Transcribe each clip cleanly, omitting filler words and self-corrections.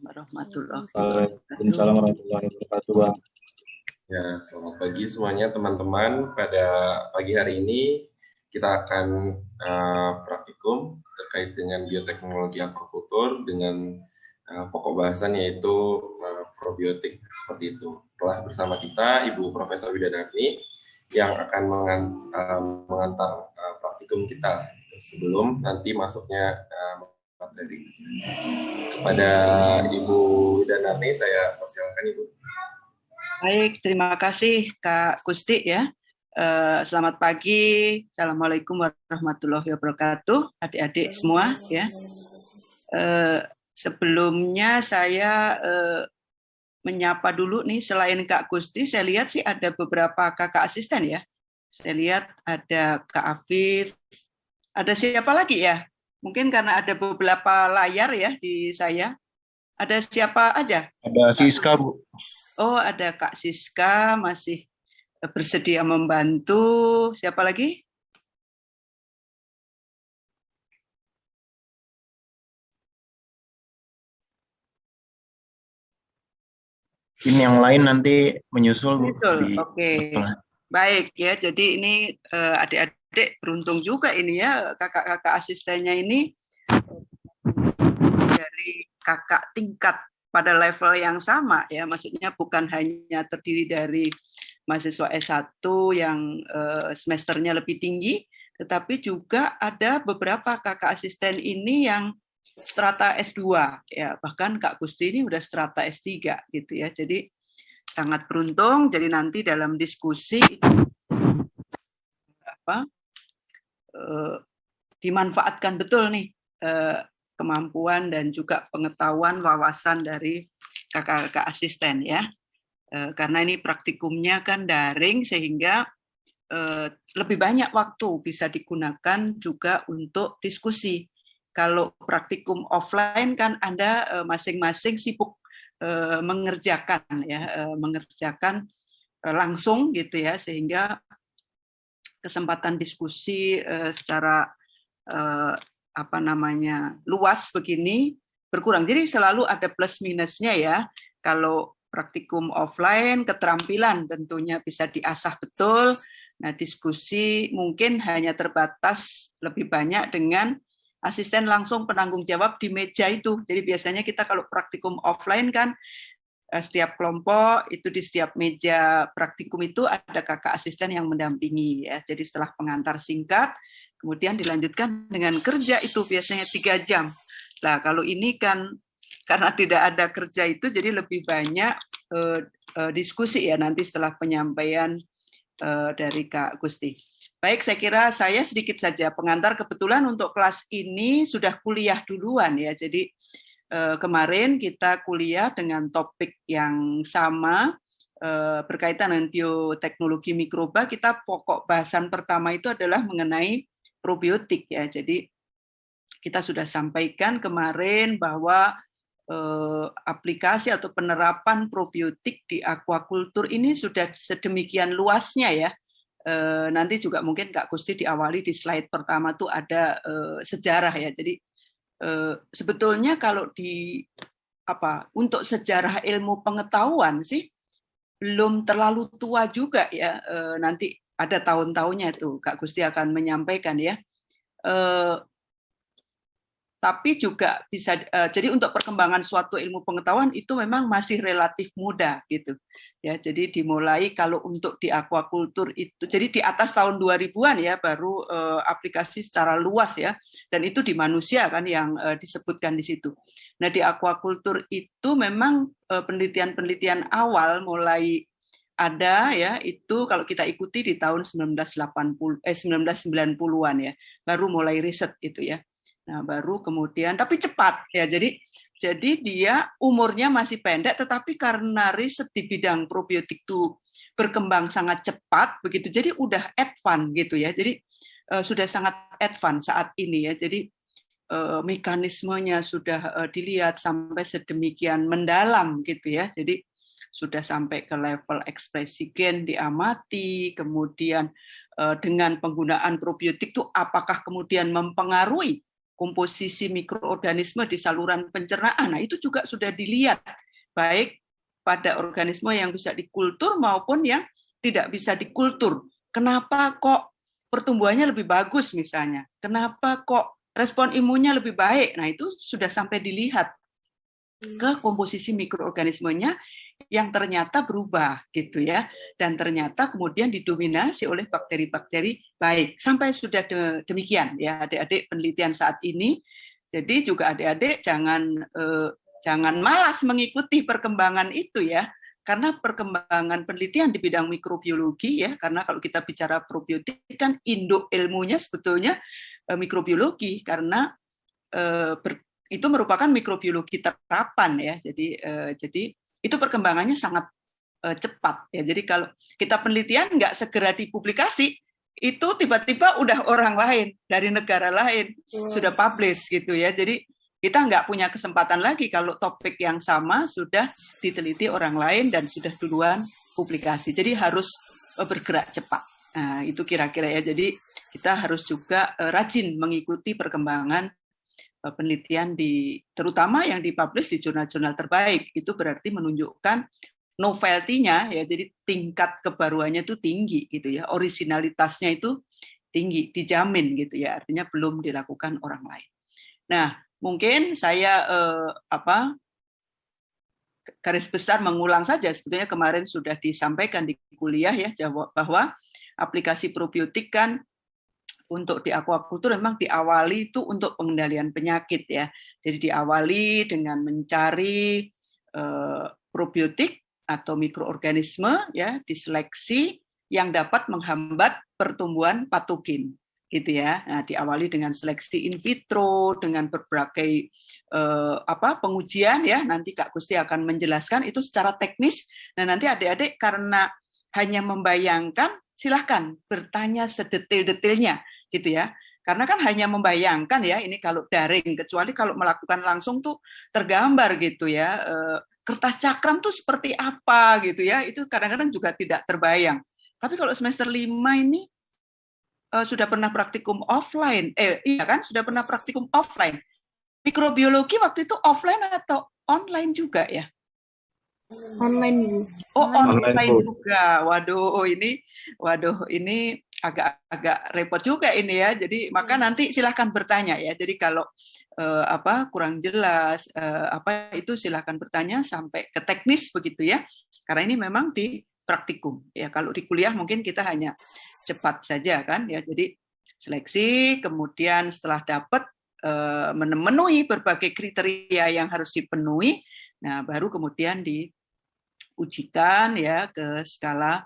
warahmatullahi Waalaikumsalam wabarakatuh. warahmatullahi wabarakatuh, Bang. Ya, selamat pagi semuanya teman-teman. Pada pagi hari ini kita akan praktikum terkait dengan bioteknologi aquaculture dengan pokok bahasan yaitu probiotik seperti itu. Telah bersama kita Ibu Profesor Widarni yang akan mengantar praktikum kita sebelum nanti masuknya materi. Kepada Ibu Widarni saya persilakan Ibu. Baik, terima kasih Kak Gusti ya. Selamat pagi, Assalamualaikum warahmatullahi wabarakatuh, adik-adik semua ya. Sebelumnya saya menyapa dulu nih, selain Kak Gusti, saya lihat sih ada beberapa kakak asisten ya. Saya lihat ada Kak Afif, ada siapa lagi ya? Mungkin karena ada beberapa layar ya di saya. Ada siapa aja? Ada Siska, Bu. Oh, ada Kak Siska masih bersedia membantu. Siapa lagi? Ini yang lain nanti menyusul, Bu. Betul. Oke. Baik ya. Jadi ini adik-adik beruntung juga ini ya, kakak-kakak asistennya ini dari kakak tingkat pada level yang sama ya, maksudnya bukan hanya terdiri dari mahasiswa S1 yang semesternya lebih tinggi, tetapi juga ada beberapa kakak asisten ini yang strata S2 ya, bahkan Kak Gusti ini udah strata S3 gitu ya. Jadi sangat beruntung. Jadi nanti dalam diskusi itu dimanfaatkan betul nih kemampuan dan juga pengetahuan wawasan dari kakak-kakak asisten ya. Karena ini praktikumnya kan daring sehingga lebih banyak waktu bisa digunakan juga untuk diskusi. Kalau praktikum offline kan Anda masing-masing sibuk mengerjakan ya, mengerjakan langsung gitu ya, sehingga kesempatan diskusi secara luas begini berkurang. Jadi selalu ada plus minusnya ya. Kalau praktikum offline, keterampilan tentunya bisa diasah betul. Nah, diskusi mungkin hanya terbatas lebih banyak dengan asisten langsung penanggung jawab di meja itu. Jadi biasanya kita kalau praktikum offline kan setiap kelompok itu di setiap meja praktikum itu ada kakak asisten yang mendampingi ya. Jadi setelah pengantar singkat, kemudian dilanjutkan dengan kerja itu biasanya 3 jam. Nah, kalau ini kan karena tidak ada kerja itu jadi lebih banyak diskusi ya nanti setelah penyampaian dari Kak Gusti. Baik, saya kira saya sedikit saja pengantar. Kebetulan untuk kelas ini sudah kuliah duluan ya. Jadi kemarin kita kuliah dengan topik yang sama berkaitan dengan bioteknologi mikroba. Kita pokok bahasan pertama itu adalah mengenai probiotik ya. Jadi kita sudah sampaikan kemarin bahwa aplikasi atau penerapan probiotik di aquaculture ini sudah sedemikian luasnya ya. Nanti juga mungkin Kak Gusti diawali di slide pertama tuh ada sejarah ya. Jadi sebetulnya kalau untuk sejarah ilmu pengetahuan sih belum terlalu tua juga ya. Nanti ada tahun-tahunnya itu Kak Gusti akan menyampaikan ya. Tapi juga bisa jadi untuk perkembangan suatu ilmu pengetahuan itu memang masih relatif muda gitu ya. Jadi dimulai kalau untuk di aquaculture itu jadi di atas tahun 2000-an ya baru aplikasi secara luas ya, dan itu di manusia kan yang disebutkan di situ. Nah, di aquaculture itu memang penelitian-penelitian awal mulai ada ya, itu kalau kita ikuti di tahun 1990-1990-an ya, baru mulai riset itu ya. Nah, baru kemudian, tapi cepat ya. Jadi dia umurnya masih pendek, tetapi karena riset di bidang probiotik itu berkembang sangat cepat, begitu. Jadi udah advance gitu ya. Jadi sudah sangat advance saat ini ya. Jadi mekanismenya sudah dilihat sampai sedemikian mendalam gitu ya. Jadi sudah sampai ke level ekspresi gen diamati, kemudian dengan penggunaan probiotik itu apakah kemudian mempengaruhi komposisi mikroorganisme di saluran pencernaan. Nah, itu juga sudah dilihat baik pada organisme yang bisa dikultur maupun yang tidak bisa dikultur. Kenapa kok pertumbuhannya lebih bagus misalnya? Kenapa kok respon imunnya lebih baik? Nah, itu sudah sampai dilihat ke komposisi mikroorganismenya yang ternyata berubah gitu ya, dan ternyata kemudian didominasi oleh bakteri-bakteri baik. Sampai sudah demikian ya adik-adik penelitian saat ini. Jadi juga adik-adik jangan malas mengikuti perkembangan itu ya, karena perkembangan penelitian di bidang mikrobiologi ya, karena kalau kita bicara probiotik kan induk ilmunya sebetulnya mikrobiologi, karena itu merupakan mikrobiologi terapan ya. Jadi itu perkembangannya sangat cepat ya. Jadi kalau kita penelitian nggak segera dipublikasi, itu tiba-tiba udah orang lain dari negara lain sudah publish gitu ya. Jadi kita nggak punya kesempatan lagi kalau topik yang sama sudah diteliti orang lain dan sudah duluan publikasi. Jadi harus bergerak cepat. Nah, itu kira-kira ya. Jadi kita harus juga rajin mengikuti perkembangan penelitian terutama yang dipublish di jurnal-jurnal terbaik. Itu berarti menunjukkan novelty-nya ya, jadi tingkat kebaruannya itu tinggi gitu ya, originalitasnya itu tinggi, dijamin gitu ya, artinya belum dilakukan orang lain. Nah, mungkin saya garis besar mengulang saja, sebetulnya kemarin sudah disampaikan di kuliah ya, bahwa aplikasi probiotik kan untuk di aquaculture memang diawali itu untuk pengendalian penyakit ya. Jadi diawali dengan mencari probiotik atau mikroorganisme ya, diseleksi yang dapat menghambat pertumbuhan patogen gitu ya. Nah, diawali dengan seleksi in vitro dengan berbagai pengujian ya. Nanti Kak Gusti akan menjelaskan itu secara teknis. Nah, nanti adik-adik karena hanya membayangkan, silahkan bertanya sedetail-detailnya gitu ya, karena kan hanya membayangkan ya, ini kalau daring, kecuali kalau melakukan langsung tuh tergambar gitu ya, kertas cakram tuh seperti apa gitu ya, itu kadang-kadang juga tidak terbayang. Tapi kalau semester 5 ini sudah pernah praktikum offline, iya kan, sudah pernah praktikum offline. Mikrobiologi waktu itu offline atau online juga ya? Online Ibu. Oh, online juga. Waduh, ini agak repot juga ini ya. Jadi maka nanti silahkan bertanya ya. Jadi kalau kurang jelas itu silahkan bertanya sampai ke teknis begitu ya. Karena ini memang di praktikum ya. Kalau di kuliah mungkin kita hanya cepat saja kan ya. Jadi seleksi, kemudian setelah dapat memenuhi berbagai kriteria yang harus dipenuhi, nah baru kemudian diujikan ya ke skala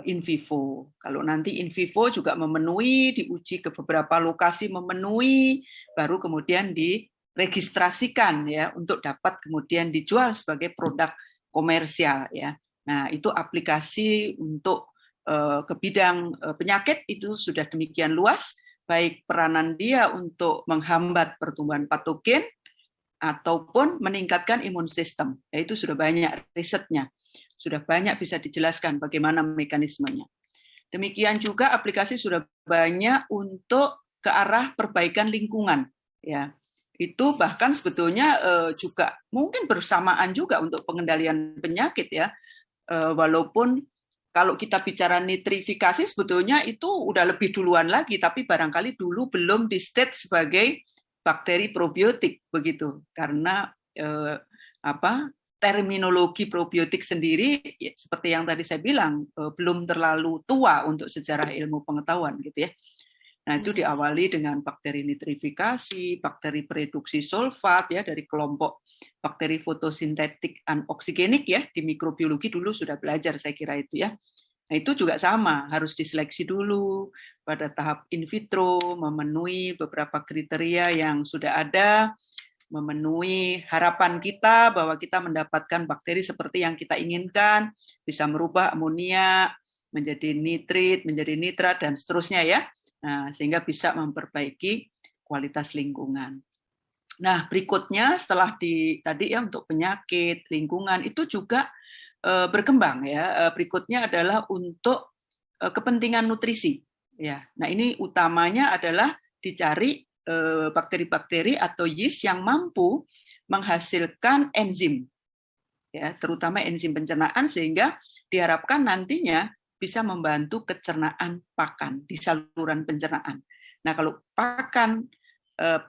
in vivo. Kalau nanti in vivo juga memenuhi, diuji ke beberapa lokasi memenuhi, baru kemudian diregistrasikan ya untuk dapat kemudian dijual sebagai produk komersial ya. Nah, itu aplikasi untuk ke bidang penyakit itu sudah demikian luas, baik peranan dia untuk menghambat pertumbuhan patogen ataupun meningkatkan imun sistem. Ya, itu sudah banyak risetnya. Sudah banyak bisa dijelaskan bagaimana mekanismenya. Demikian juga aplikasi sudah banyak untuk ke arah perbaikan lingkungan. Ya, itu bahkan sebetulnya juga mungkin bersamaan juga untuk pengendalian penyakit ya. Walaupun kalau kita bicara nitrifikasi sebetulnya itu udah lebih duluan lagi, tapi barangkali dulu belum di-state sebagai bakteri probiotik begitu, karena terminologi probiotik sendiri seperti yang tadi saya bilang belum terlalu tua untuk sejarah ilmu pengetahuan gitu ya. Nah, itu diawali dengan bakteri nitrifikasi, bakteri pereduksi sulfat ya dari kelompok bakteri fotosintetik anoksigenik ya, di mikrobiologi dulu sudah belajar saya kira itu ya. Nah, itu juga sama, harus diseleksi dulu pada tahap in vitro, memenuhi beberapa kriteria yang sudah ada, memenuhi harapan kita bahwa kita mendapatkan bakteri seperti yang kita inginkan, bisa merubah amonia menjadi nitrit, menjadi nitrat dan seterusnya ya. Nah, sehingga bisa memperbaiki kualitas lingkungan. Nah, berikutnya setelah tadi ya untuk penyakit, lingkungan itu juga berkembang ya. Berikutnya adalah untuk kepentingan nutrisi ya. Nah, ini utamanya adalah dicari bakteri-bakteri atau yeast yang mampu menghasilkan enzim, ya, terutama enzim pencernaan, sehingga diharapkan nantinya bisa membantu pencernaan pakan di saluran pencernaan. Nah, kalau pakan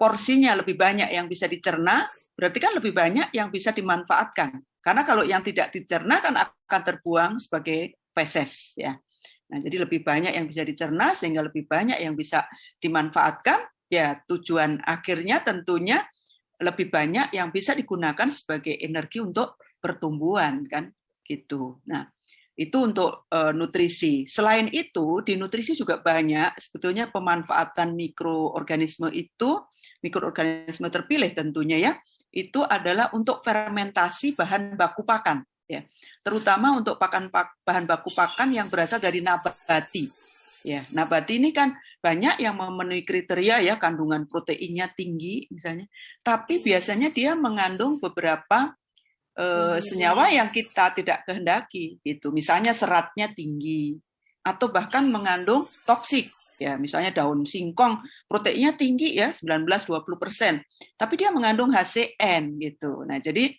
porsinya lebih banyak yang bisa dicerna, berarti kan lebih banyak yang bisa dimanfaatkan. Karena kalau yang tidak dicerna kan akan terbuang sebagai feses, ya. Nah, jadi lebih banyak yang bisa dicerna sehingga lebih banyak yang bisa dimanfaatkan. Ya, tujuan akhirnya tentunya lebih banyak yang bisa digunakan sebagai energi untuk pertumbuhan, kan gitu. Nah, itu untuk nutrisi. Selain itu, di nutrisi juga banyak sebetulnya pemanfaatan mikroorganisme itu, mikroorganisme terpilih tentunya ya, itu adalah untuk fermentasi bahan baku pakan, ya. Terutama untuk bahan baku pakan yang berasal dari nabati. Ya, nabati ini kan banyak yang memenuhi kriteria ya, kandungan proteinnya tinggi misalnya, tapi biasanya dia mengandung beberapa senyawa yang kita tidak kehendaki gitu. Misalnya seratnya tinggi atau bahkan mengandung toksik. Ya, misalnya daun singkong proteinnya tinggi ya, 19-20%, tapi dia mengandung HCN gitu. Nah, jadi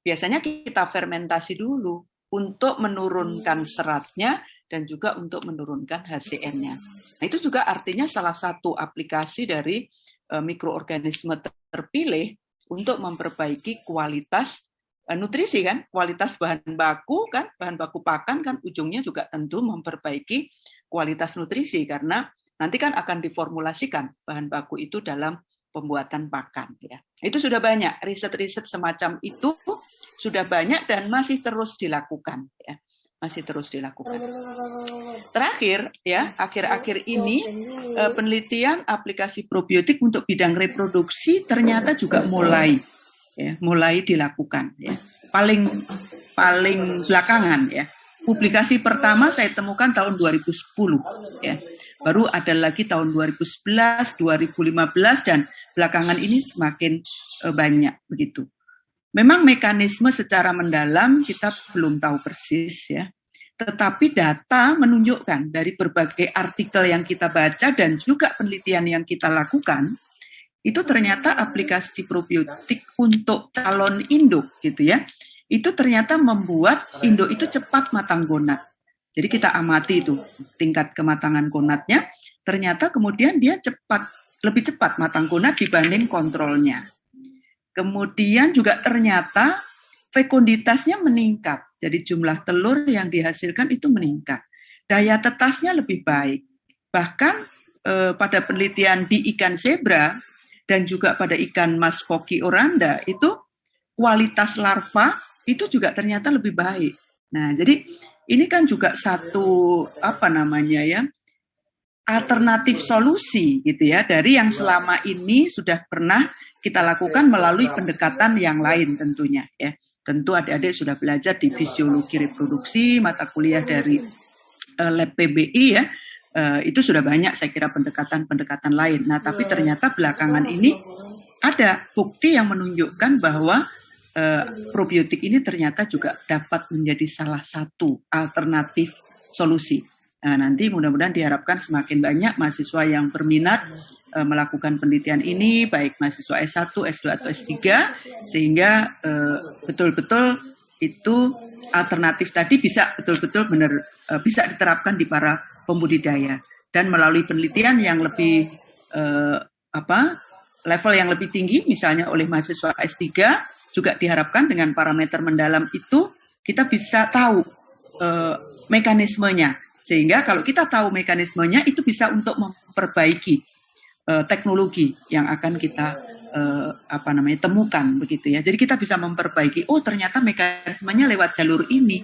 biasanya kita fermentasi dulu untuk menurunkan seratnya dan juga untuk menurunkan HCN-nya. Nah, itu juga artinya salah satu aplikasi dari mikroorganisme terpilih untuk memperbaiki kualitas nutrisi, kan, kualitas bahan baku, kan, bahan baku pakan kan ujungnya juga tentu memperbaiki kualitas nutrisi, karena nanti kan akan diformulasikan bahan baku itu dalam pembuatan pakan, ya. Itu sudah banyak riset-riset semacam itu, sudah banyak dan masih terus dilakukan, ya. Masih terus dilakukan. Terakhir, ya, akhir-akhir ini penelitian aplikasi probiotik untuk bidang reproduksi ternyata juga mulai dilakukan, ya. Paling belakangan, ya. Publikasi pertama saya temukan tahun 2010, ya. Baru ada lagi tahun 2011, 2015 dan belakangan ini semakin banyak begitu. Memang mekanisme secara mendalam kita belum tahu persis, ya. Tetapi data menunjukkan dari berbagai artikel yang kita baca dan juga penelitian yang kita lakukan, itu ternyata aplikasi probiotik untuk calon induk gitu ya, itu ternyata membuat induk itu cepat matang gonat. Jadi kita amati itu tingkat kematangan gonatnya, ternyata kemudian dia lebih cepat matang gonat dibanding kontrolnya. Kemudian juga ternyata fekunditasnya meningkat, jadi jumlah telur yang dihasilkan itu meningkat. Daya tetasnya lebih baik. Bahkan pada penelitian di ikan zebra dan juga pada ikan mas koki oranda itu kualitas larva itu juga ternyata lebih baik. Nah, jadi ini kan juga satu alternatif solusi gitu ya dari yang selama ini sudah pernah kita lakukan melalui pendekatan yang lain tentunya, ya. Tentu adik-adik sudah belajar di fisiologi reproduksi, mata kuliah dari lab PBI, ya. Itu sudah banyak saya kira pendekatan-pendekatan lain. Nah, tapi ternyata belakangan ini ada bukti yang menunjukkan bahwa probiotik ini ternyata juga dapat menjadi salah satu alternatif solusi. Nah, nanti mudah-mudahan diharapkan semakin banyak mahasiswa yang berminat melakukan penelitian ini, baik mahasiswa S1, S2, atau S3, sehingga betul-betul itu alternatif tadi bisa betul-betul bisa diterapkan di para pembudidaya. Dan melalui penelitian yang lebih, level yang lebih tinggi, misalnya oleh mahasiswa S3, juga diharapkan dengan parameter mendalam itu, kita bisa tahu mekanismenya. Sehingga kalau kita tahu mekanismenya, itu bisa untuk memperbaiki teknologi yang akan kita temukan begitu ya. Jadi kita bisa memperbaiki, oh ternyata mekanismenya lewat jalur ini,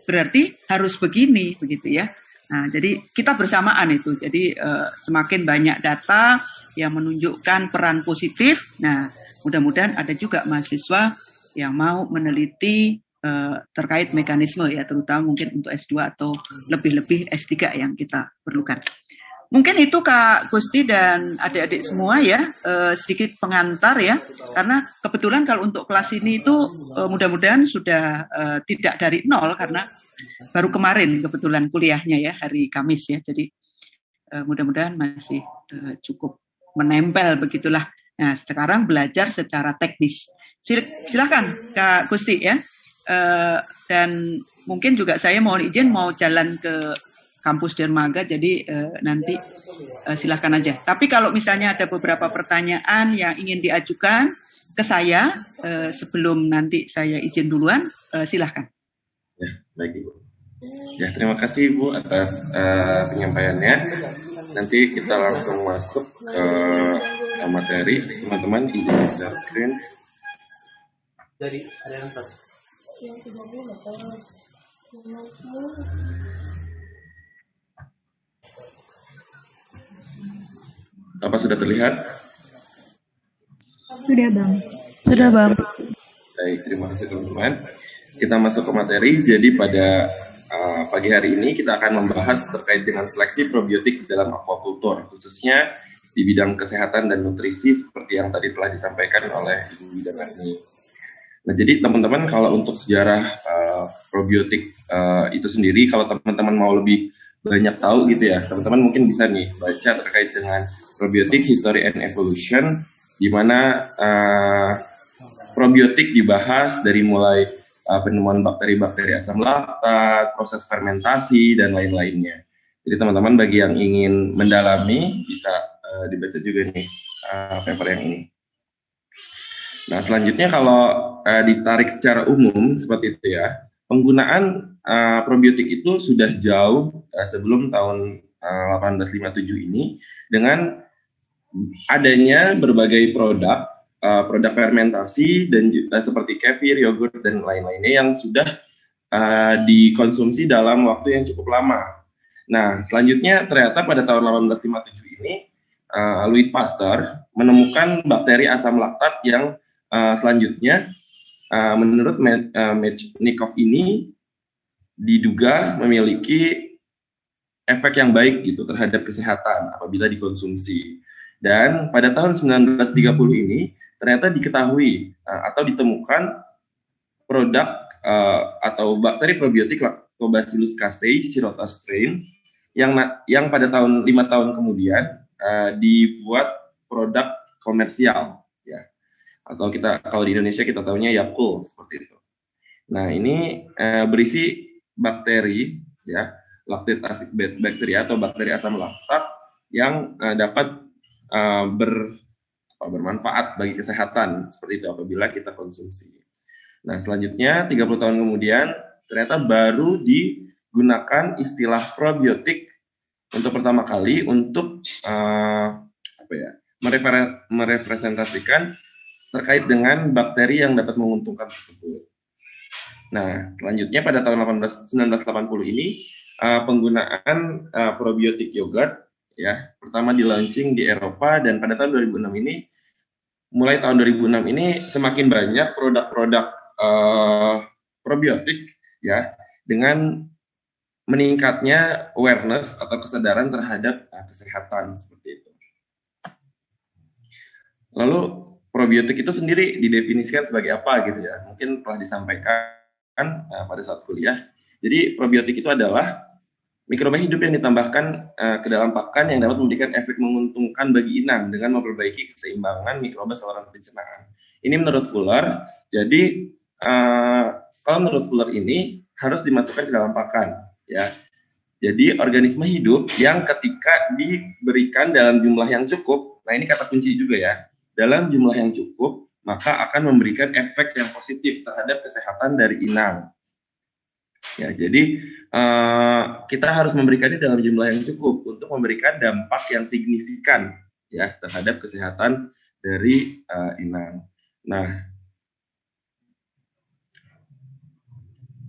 berarti harus begini begitu ya. Nah, jadi kita bersamaan itu. Jadi semakin banyak data yang menunjukkan peran positif. Nah, mudah-mudahan ada juga mahasiswa yang mau meneliti terkait mekanisme ya, terutama mungkin untuk S2 atau lebih-lebih S3 yang kita perlukan. Mungkin itu Kak Gusti dan adik-adik semua ya, sedikit pengantar ya, karena kebetulan kalau untuk kelas ini itu mudah-mudahan sudah tidak dari nol, karena baru kemarin kebetulan kuliahnya ya, hari Kamis ya, jadi mudah-mudahan masih cukup menempel begitulah. Nah, sekarang belajar secara teknis. Silakan Kak Gusti ya. Dan mungkin juga saya mohon izin mau jalan ke kampus Dermaga, jadi nanti silakan aja. Tapi kalau misalnya ada beberapa pertanyaan yang ingin diajukan ke saya sebelum nanti saya izin duluan, silakan. Ya, baik Ibu. Ya, terima kasih Ibu atas penyampaiannya. Nanti kita langsung masuk ke materi. Teman-teman izin share screen. Dari ada yang Apa sudah terlihat? Sudah, Bang. Sudah, Bang. Baik, terima kasih teman-teman. Kita masuk ke materi. Jadi pada pagi hari ini kita akan membahas terkait dengan seleksi probiotik dalam aquaculture, khususnya di bidang kesehatan dan nutrisi seperti yang tadi telah disampaikan oleh Ibu Widamani. Nah, jadi teman-teman kalau untuk sejarah probiotik itu sendiri, kalau teman-teman mau lebih banyak tahu gitu ya, teman-teman mungkin bisa nih baca terkait dengan probiotik History and Evolution, di mana probiotik dibahas dari mulai penemuan bakteri-bakteri asam laktat, proses fermentasi, dan lain-lainnya. Jadi teman-teman bagi yang ingin mendalami bisa dibaca juga nih paper yang ini. Nah, selanjutnya kalau ditarik secara umum seperti itu ya, penggunaan probiotik itu sudah jauh sebelum tahun 1857 ini dengan adanya berbagai produk fermentasi dan seperti kefir, yogurt dan lain-lainnya yang sudah dikonsumsi dalam waktu yang cukup lama. Nah, selanjutnya ternyata pada tahun 1857 ini Louis Pasteur menemukan bakteri asam laktat yang selanjutnya menurut Metchnikoff ini diduga memiliki efek yang baik gitu terhadap kesehatan apabila dikonsumsi. Dan pada tahun 1930 ini ternyata diketahui atau ditemukan produk atau bakteri probiotik Lactobacillus casei Shirota strain yang pada tahun 5 tahun kemudian dibuat produk komersial ya. Atau kita kalau di Indonesia kita tahunya Yakult seperti itu. Nah, ini berisi bakteri ya, lactic acid bacteria atau bakteri asam laktat yang dapat bermanfaat bagi kesehatan seperti itu apabila kita konsumsi. Nah, selanjutnya 30 tahun kemudian ternyata baru digunakan istilah probiotik untuk pertama kali untuk merepresentasikan terkait dengan bakteri yang dapat menguntungkan tersebut. Nah, selanjutnya pada tahun 1980 ini penggunaan probiotik yogurt ya pertama di launching di Eropa, dan pada tahun 2006 ini mulai tahun 2006 ini semakin banyak produk-produk probiotik ya dengan meningkatnya awareness atau kesadaran terhadap kesehatan seperti itu. Lalu probiotik itu sendiri didefinisikan sebagai apa gitu ya? Mungkin telah disampaikan pada saat kuliah. Jadi probiotik itu adalah mikroba hidup yang ditambahkan ke dalam pakan yang dapat memberikan efek menguntungkan bagi inang dengan memperbaiki keseimbangan mikroba saluran pencernaan. Ini menurut Fuller. Jadi kalau menurut Fuller ini harus dimasukkan ke dalam pakan, ya. Jadi organisme hidup yang ketika diberikan dalam jumlah yang cukup, nah ini kata kunci juga ya, dalam jumlah yang cukup, maka akan memberikan efek yang positif terhadap kesehatan dari inang. Ya, jadi kita harus memberikannya dalam jumlah yang cukup untuk memberikan dampak yang signifikan ya terhadap kesehatan dari inang. Nah,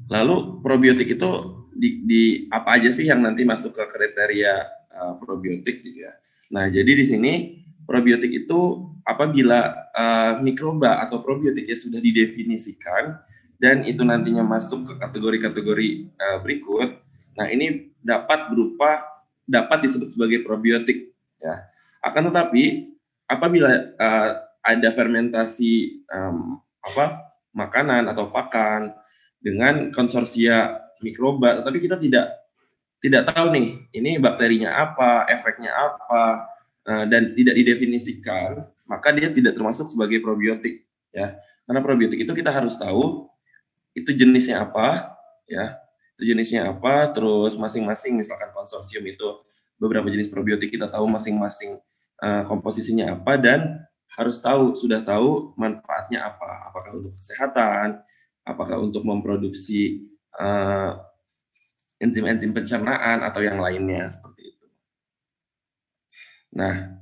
lalu probiotik itu di apa aja sih yang nanti masuk ke kriteria probiotik gitu ya. Nah, jadi di sini probiotik itu apabila mikroba atau probiotiknya sudah didefinisikan dan itu nantinya masuk ke kategori-kategori berikut, nah ini dapat disebut sebagai probiotik ya. Akan tetapi apabila ada fermentasi makanan atau pakan dengan konsorsia mikroba, tetapi kita tidak tahu nih ini bakterinya apa, efeknya apa, dan tidak didefinisikan, maka dia tidak termasuk sebagai probiotik, ya. Karena probiotik itu kita harus tahu itu jenisnya apa, ya. Itu jenisnya apa, terus masing-masing misalkan konsorsium itu beberapa jenis probiotik, kita tahu masing-masing komposisinya apa, dan harus sudah tahu manfaatnya apa, apakah untuk kesehatan, apakah untuk memproduksi enzim-enzim pencernaan atau yang lainnya seperti itu. Nah,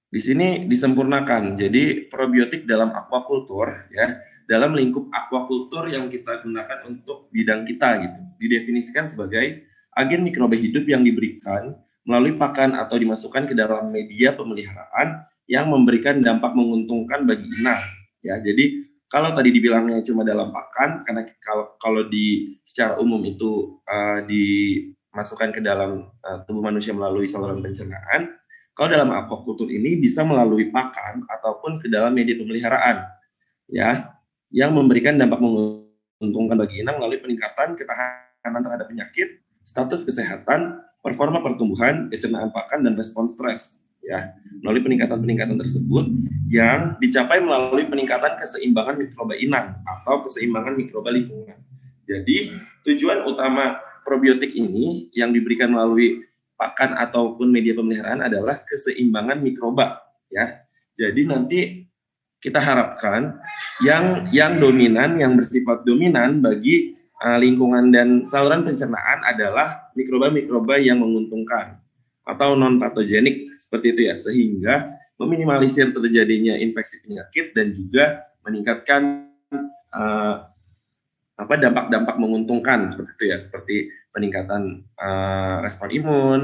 di sini disempurnakan. Jadi probiotik dalam aquaculture, ya, dalam lingkup aquaculture yang kita gunakan untuk bidang kita gitu, didefinisikan sebagai agen mikroba hidup yang diberikan melalui pakan atau dimasukkan ke dalam media pemeliharaan yang memberikan dampak menguntungkan bagi inang. Ya, jadi kalau tadi dibilangnya cuma dalam pakan, karena kalau secara umum itu dimasukkan ke dalam tubuh manusia melalui saluran pencernaan, kalau dalam aquaculture ini bisa melalui pakan ataupun ke dalam media pemeliharaan, ya, yang memberikan dampak menguntungkan bagi inang melalui peningkatan ketahanan terhadap penyakit, status kesehatan, performa pertumbuhan, pencernaan pakan, dan respons stres, ya, melalui peningkatan tersebut yang dicapai melalui peningkatan keseimbangan mikroba inang atau keseimbangan mikroba lingkungan. Jadi tujuan utama probiotik ini yang diberikan melalui pakan ataupun media pemeliharaan adalah keseimbangan mikroba, ya. Jadi nanti kita harapkan yang dominan, yang bersifat dominan bagi lingkungan dan saluran pencernaan adalah mikroba-mikroba yang menguntungkan atau non-patogenik seperti itu, ya, sehingga meminimalisir terjadinya infeksi penyakit dan juga meningkatkan dampak-dampak menguntungkan seperti itu, ya, seperti peningkatan respon imun,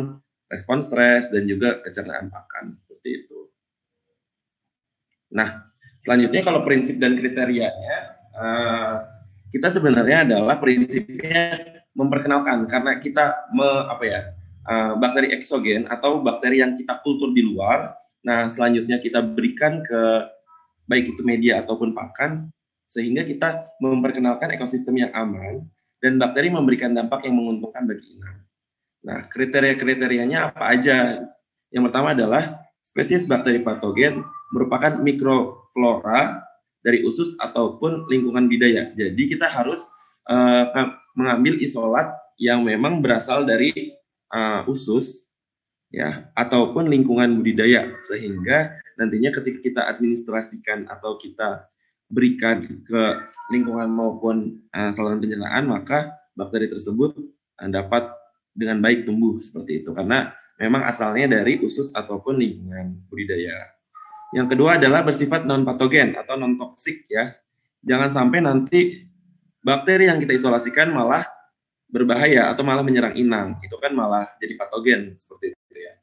respon stres, dan juga pencernaan pakan seperti itu. Nah, selanjutnya kalau prinsip dan kriterianya, kita sebenarnya adalah prinsipnya memperkenalkan, karena kita bakteri eksogen atau bakteri yang kita kultur di luar. Nah, selanjutnya kita berikan ke baik itu media ataupun pakan, sehingga kita memperkenalkan ekosistem yang aman dan bakteri memberikan dampak yang menguntungkan bagi inang. Nah, kriteria-kriterianya apa aja? Yang pertama adalah spesies bakteri patogen merupakan mikroflora dari usus ataupun lingkungan budidaya. Jadi kita harus mengambil isolat yang memang berasal dari usus, ya, ataupun lingkungan budidaya, sehingga nantinya ketika kita administrasikan atau kita berikan ke lingkungan maupun saluran pencernaan, maka bakteri tersebut dapat dengan baik tumbuh seperti itu, karena memang asalnya dari usus ataupun lingkungan budidaya. Yang kedua adalah bersifat non-patogen atau non-toksik, ya. Jangan sampai nanti bakteri yang kita isolasikan malah berbahaya atau malah menyerang inang. Itu kan malah jadi patogen seperti itu, ya.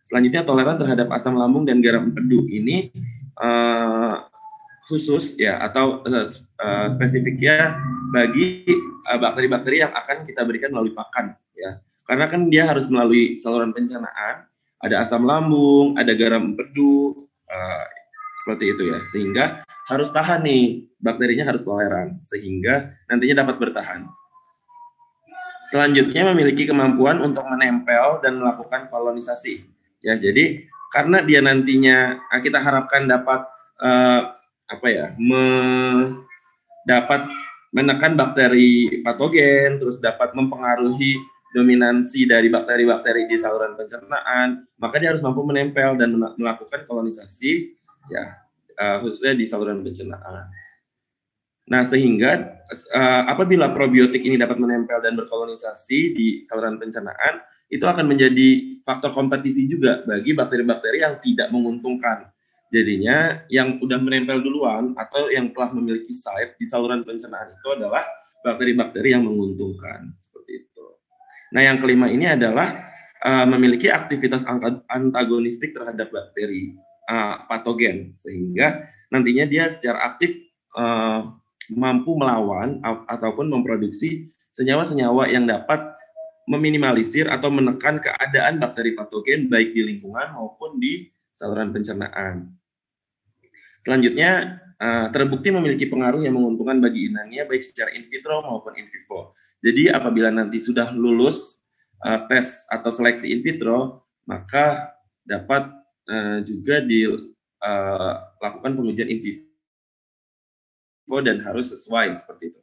Selanjutnya toleran terhadap asam lambung dan garam empedu. Ini khusus, ya, atau spesifiknya bagi bakteri-bakteri yang akan kita berikan melalui pakan, ya. Karena kan dia harus melalui saluran pencernaan, ada asam lambung, ada garam empedu, seperti itu, ya, sehingga harus tahan nih, bakterinya harus toleran sehingga nantinya dapat bertahan. Selanjutnya memiliki kemampuan untuk menempel dan melakukan kolonisasi, ya. Jadi karena dia nantinya kita harapkan dapat dapat menekan bakteri patogen, terus dapat mempengaruhi dominansi dari bakteri-bakteri di saluran pencernaan, maka dia harus mampu menempel dan melakukan kolonisasi, ya, khususnya di saluran pencernaan. Nah, sehingga apabila probiotik ini dapat menempel dan berkolonisasi di saluran pencernaan, itu akan menjadi faktor kompetisi juga bagi bakteri-bakteri yang tidak menguntungkan. Jadinya yang udah menempel duluan atau yang telah memiliki site di saluran pencernaan itu adalah bakteri-bakteri yang menguntungkan. Seperti itu. Nah, yang kelima ini adalah memiliki aktivitas antagonistik terhadap bakteri patogen, sehingga nantinya dia secara aktif mampu melawan ataupun memproduksi senyawa-senyawa yang dapat meminimalisir atau menekan keadaan bakteri patogen baik di lingkungan maupun di saluran pencernaan. Selanjutnya, terbukti memiliki pengaruh yang menguntungkan bagi inangnya baik secara in vitro maupun in vivo. Jadi apabila nanti sudah lulus tes atau seleksi in vitro, maka dapat juga dilakukan pengujian in vivo dan harus sesuai seperti itu.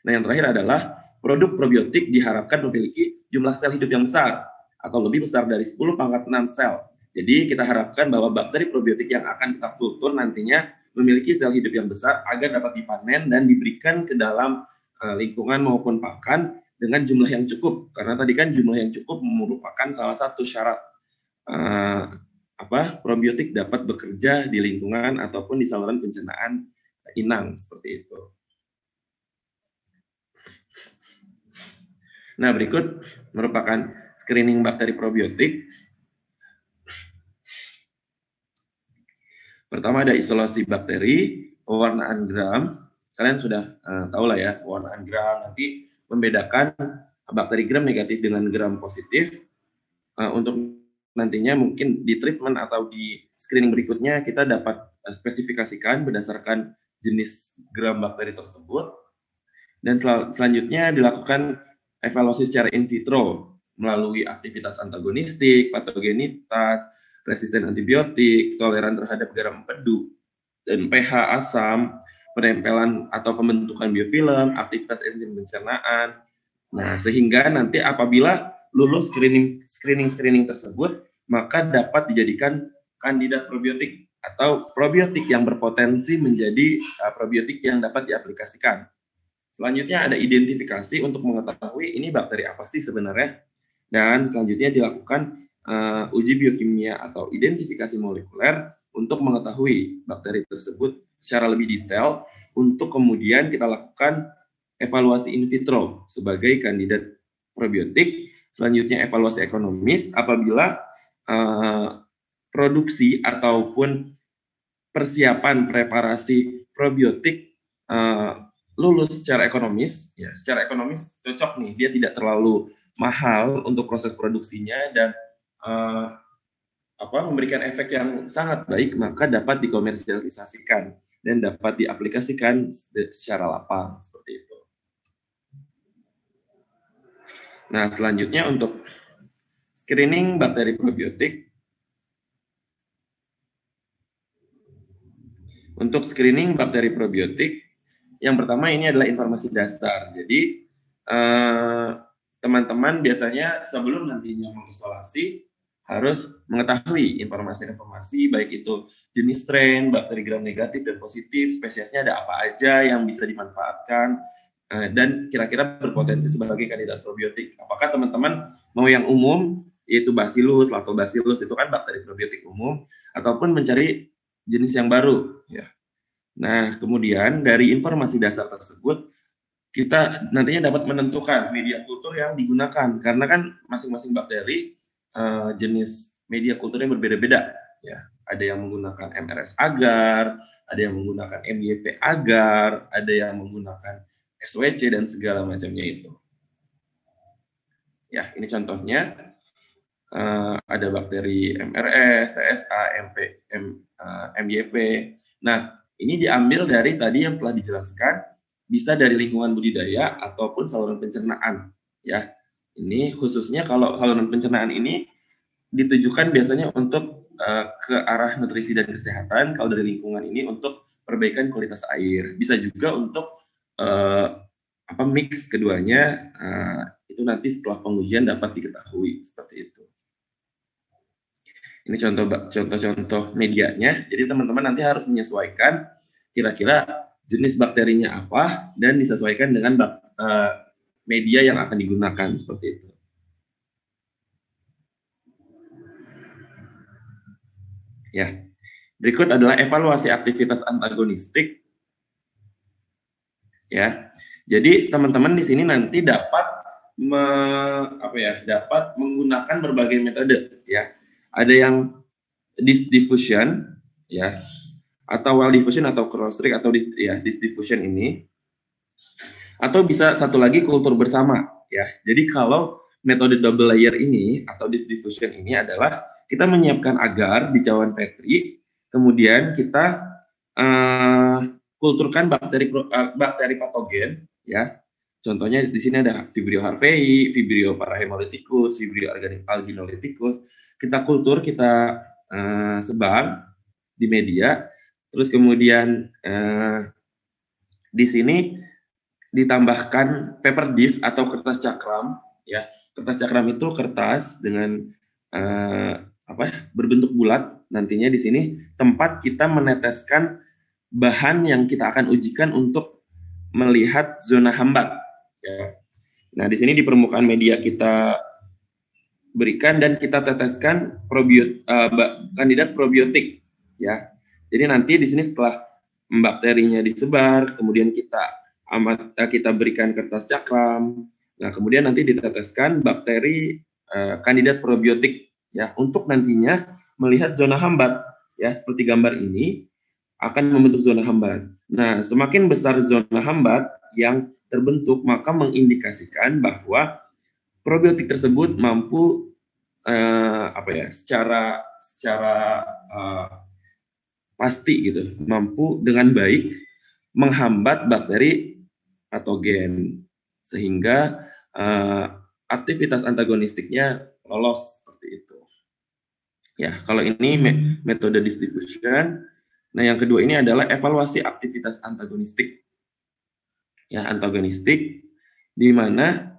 Nah, yang terakhir adalah produk probiotik diharapkan memiliki jumlah sel hidup yang besar atau lebih besar dari 10⁻⁶ sel. Jadi kita harapkan bahwa bakteri probiotik yang akan kita kultur nantinya memiliki sel hidup yang besar agar dapat dipanen dan diberikan ke dalam lingkungan maupun pakan dengan jumlah yang cukup. Karena tadi kan jumlah yang cukup merupakan salah satu syarat probiotik dapat bekerja di lingkungan ataupun di saluran pencernaan inang seperti itu. Nah, berikut merupakan screening bakteri probiotik. Pertama ada isolasi bakteri, pewarnaan gram. Kalian sudah tahu lah ya, pewarnaan gram nanti membedakan bakteri gram negatif dengan gram positif. Untuk nantinya mungkin di treatment atau di screening berikutnya kita dapat spesifikasikan berdasarkan jenis gram bakteri tersebut. Dan selanjutnya dilakukan evaluasi secara in vitro melalui aktivitas antagonistik, patogenitas, resisten antibiotik, toleran terhadap garam empedu, dan pH asam, penempelan atau pembentukan biofilm, aktivitas enzim pencernaan. Nah, sehingga nanti apabila lulus screening tersebut, maka dapat dijadikan kandidat probiotik atau probiotik yang berpotensi menjadi probiotik yang dapat diaplikasikan. Selanjutnya ada identifikasi untuk mengetahui ini bakteri apa sih sebenarnya, dan selanjutnya dilakukan uji biokimia atau identifikasi molekuler untuk mengetahui bakteri tersebut secara lebih detail untuk kemudian kita lakukan evaluasi in vitro sebagai kandidat probiotik. Selanjutnya evaluasi ekonomis apabila produksi ataupun persiapan preparasi probiotik lulus secara ekonomis, ya secara ekonomis cocok nih, dia tidak terlalu mahal untuk proses produksinya dan memberikan efek yang sangat baik, maka dapat dikomersialisasikan dan dapat diaplikasikan secara lapang seperti itu. Nah, selanjutnya untuk screening bakteri probiotik. Untuk screening bakteri probiotik, yang pertama ini adalah informasi dasar. Jadi teman-teman biasanya sebelum nantinya mengisolasi harus mengetahui informasi-informasi baik itu jenis strain, bakteri gram negatif dan positif, spesiesnya ada apa aja yang bisa dimanfaatkan dan kira-kira berpotensi sebagai kandidat probiotik. Apakah teman-teman mau yang umum yaitu Bacillus, Lactobacillus itu kan bakteri probiotik umum, ataupun mencari jenis yang baru ya. Nah, kemudian dari informasi dasar tersebut kita nantinya dapat menentukan media kultur yang digunakan, karena kan masing-masing bakteri jenis media kulturnya berbeda-beda ya. Ada yang menggunakan MRS agar, ada yang menggunakan MYP agar, ada yang menggunakan SWC dan segala macamnya itu. Ya, ini contohnya ada bakteri MRS, TSA, MYP. Nah, ini diambil dari tadi yang telah dijelaskan, bisa dari lingkungan budidaya ataupun saluran pencernaan. Ya, ini khususnya kalau saluran pencernaan ini ditujukan biasanya untuk ke arah nutrisi dan kesehatan. Kalau dari lingkungan ini untuk perbaikan kualitas air. Bisa juga untuk mix keduanya. Itu nanti setelah pengujian dapat diketahui seperti itu. Ini contoh-contoh medianya. Jadi teman-teman nanti harus menyesuaikan kira-kira jenis bakterinya apa dan disesuaikan dengan media yang akan digunakan seperti itu. Ya. Berikut adalah evaluasi aktivitas antagonistik. Ya. Jadi teman-teman di sini nanti dapat menggunakan berbagai metode ya. Ada yang disk diffusion ya, atau well diffusion atau cross react atau disk diffusion ini, atau bisa satu lagi kultur bersama ya. Jadi kalau metode double layer ini atau disk diffusion ini adalah kita menyiapkan agar di cawan Petri, kemudian kita kulturkan bakteri patogen ya. Contohnya di sini ada Vibrio harvei, Vibrio parahemolyticus, Vibrio alginolithicus. kita kultur, kita sebar di media, terus kemudian di sini ditambahkan paper disc atau kertas cakram, ya. Kertas cakram itu kertas dengan berbentuk bulat. Nantinya di sini tempat kita meneteskan bahan yang kita akan ujikan untuk melihat zona hambat, ya. Nah, di sini di permukaan media kita berikan dan kita teteskan kandidat probiotik, ya. Jadi nanti di sini setelah bakterinya disebar, kemudian kita berikan kertas cakram. Nah, kemudian nanti diteteskan bakteri kandidat probiotik, ya, untuk nantinya melihat zona hambat, ya, seperti gambar ini akan membentuk zona hambat. Nah, semakin besar zona hambat yang terbentuk, maka mengindikasikan bahwa probiotik tersebut mampu secara pasti gitu, mampu dengan baik menghambat bakteri patogen sehingga aktivitas antagonistiknya lolos seperti itu. Ya, kalau ini metode distribution. Nah, yang kedua ini adalah evaluasi aktivitas antagonistik. Ya, antagonistik di mana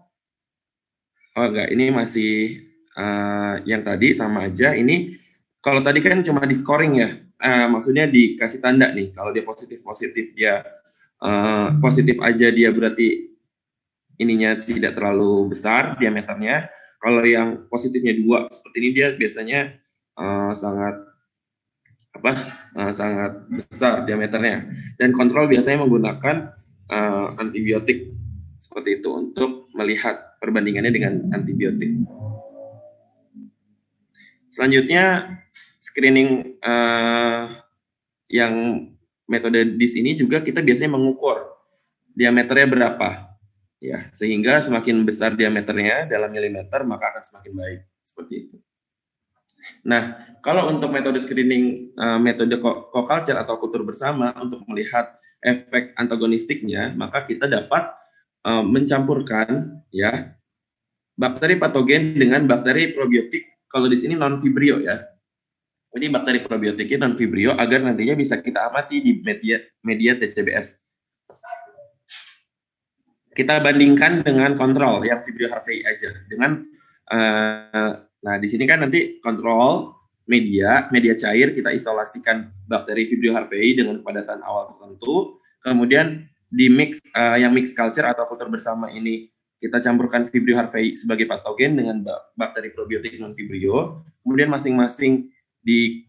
ini masih yang tadi sama aja. Ini kalau tadi kan cuma di scoring ya, maksudnya dikasih tanda nih. Kalau dia positif dia positif aja, dia berarti ininya tidak terlalu besar diameternya. Kalau yang positifnya 2 seperti ini, dia biasanya sangat besar diameternya. Dan kontrol biasanya menggunakan antibiotik seperti itu untuk melihat perbandingannya dengan antibiotik. Selanjutnya screening yang metode DIS ini juga kita biasanya mengukur diameternya berapa, ya, sehingga semakin besar diameternya dalam milimeter maka akan semakin baik seperti itu. Nah, kalau untuk metode screening metode co-culture atau kultur bersama untuk melihat efek antagonistiknya, maka kita dapat mencampurkan, ya, bakteri patogen dengan bakteri probiotik. Kalau di sini non vibrio, ya. Jadi bakteri probiotiknya non vibrio agar nantinya bisa kita amati di media TCBS. Kita bandingkan dengan kontrol yang Vibrio harvey aja. Dengan nah di sini kan nanti kontrol media cair, kita isolasikan bakteri Vibrio harvey dengan kepadatan awal tertentu. Kemudian di yang mix culture atau kultur bersama ini kita campurkan Vibrio harvey sebagai patogen dengan bakteri probiotik non vibrio. Kemudian masing-masing di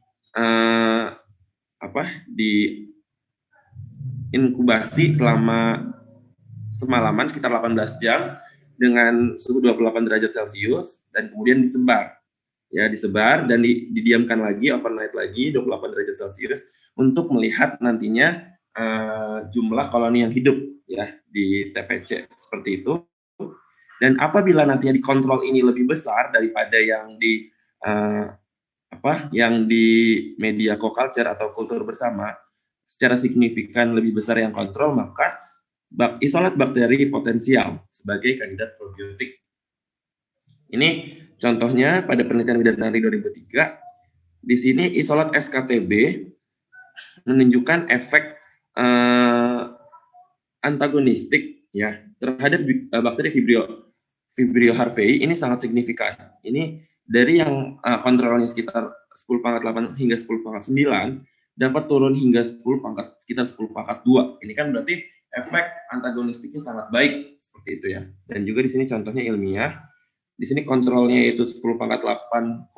inkubasi selama semalaman sekitar 18 jam dengan suhu 28 derajat Celcius dan kemudian disebar. Ya, disebar dan didiamkan lagi overnight lagi 28 derajat Celcius untuk melihat nantinya jumlah koloni yang hidup, ya, di TPC seperti itu. Dan apabila nantinya dikontrol ini lebih besar daripada yang di media co-culture atau kultur bersama, secara signifikan lebih besar yang kontrol, maka isolat bakteri potensial sebagai kandidat probiotik. Ini contohnya pada penelitian Widatnari 2003. Di sini isolat SKTB menunjukkan efek antagonistik, ya, terhadap bakteri Vibrio harvey ini sangat signifikan. Ini dari yang kontrolnya sekitar 10⁻8 hingga 10⁻9 dapat turun hingga sekitar 10⁻2. Ini kan berarti efek antagonistiknya sangat baik seperti itu, ya. Dan juga di sini contohnya ilmiah. Di sini kontrolnya yaitu 10⁻8,5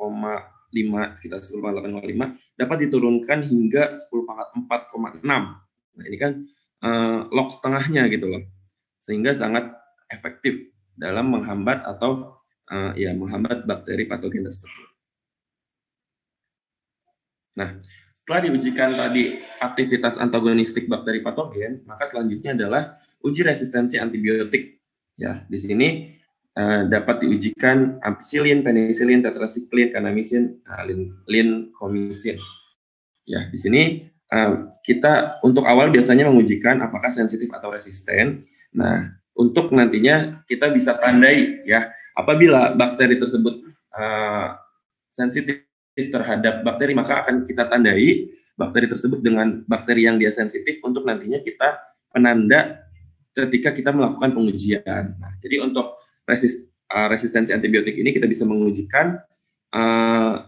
sekitar 10⁻8,5 dapat diturunkan hingga 10⁻4,6. Nah, ini kan log setengahnya gitu loh. Sehingga sangat efektif dalam menghambat atau menghambat bakteri patogen tersebut. Nah, setelah diujikan tadi aktivitas antagonistik bakteri patogen, maka selanjutnya adalah uji resistensi antibiotik. Ya, di sini dapat diujikan ampicillin, penicillin, tetracycline, kanamycin, lincomycin. Ya, di sini kita untuk awal biasanya mengujikan apakah sensitif atau resisten. Nah, untuk nantinya kita bisa tandai, ya, apabila bakteri tersebut sensitif terhadap bakteri, maka akan kita tandai bakteri tersebut dengan bakteri yang dia sensitif untuk nantinya kita penanda ketika kita melakukan pengujian. Nah, jadi untuk resistensi antibiotik ini kita bisa mengujikan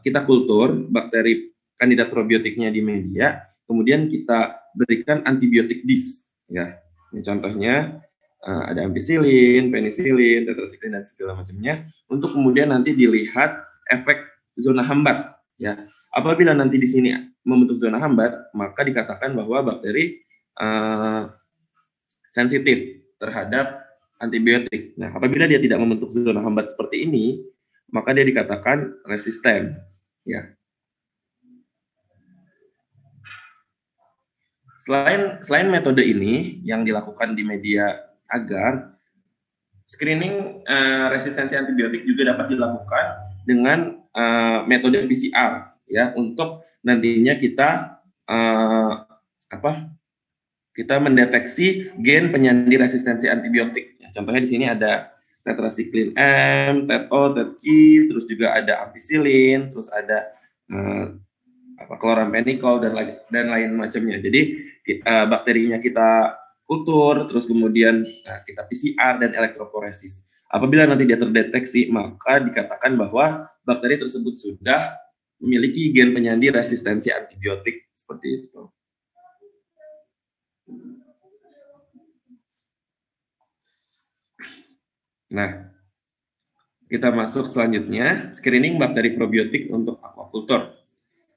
kita kultur bakteri kandidat probiotiknya di media, kemudian kita berikan antibiotik dis. Ya, ini contohnya ada ampicillin, penicillin, tetrasiklin dan segala macamnya untuk kemudian nanti dilihat efek zona hambat. Ya, apabila nanti di sini membentuk zona hambat, maka dikatakan bahwa bakteri sensitif terhadap antibiotik. Nah, apabila dia tidak membentuk zona hambat seperti ini, maka dia dikatakan resisten. Ya. Selain metode ini yang dilakukan di media agar, screening resistensi antibiotik juga dapat dilakukan dengan metode PCR, ya, untuk nantinya kita kita mendeteksi gen penyandi resistensi antibiotik. Contohnya di sini ada tetrasiklin M, TET-O, TET-Q, terus juga ada ampicillin, terus ada chloramphenicol dan lain macamnya. Jadi bakterinya kita kultur, terus kemudian kita PCR dan elektroforesis. Apabila nanti dia terdeteksi, maka dikatakan bahwa bakteri tersebut sudah memiliki gen penyandi resistensi antibiotik, seperti itu. Nah, kita masuk selanjutnya, screening bakteri probiotik untuk aquaculture.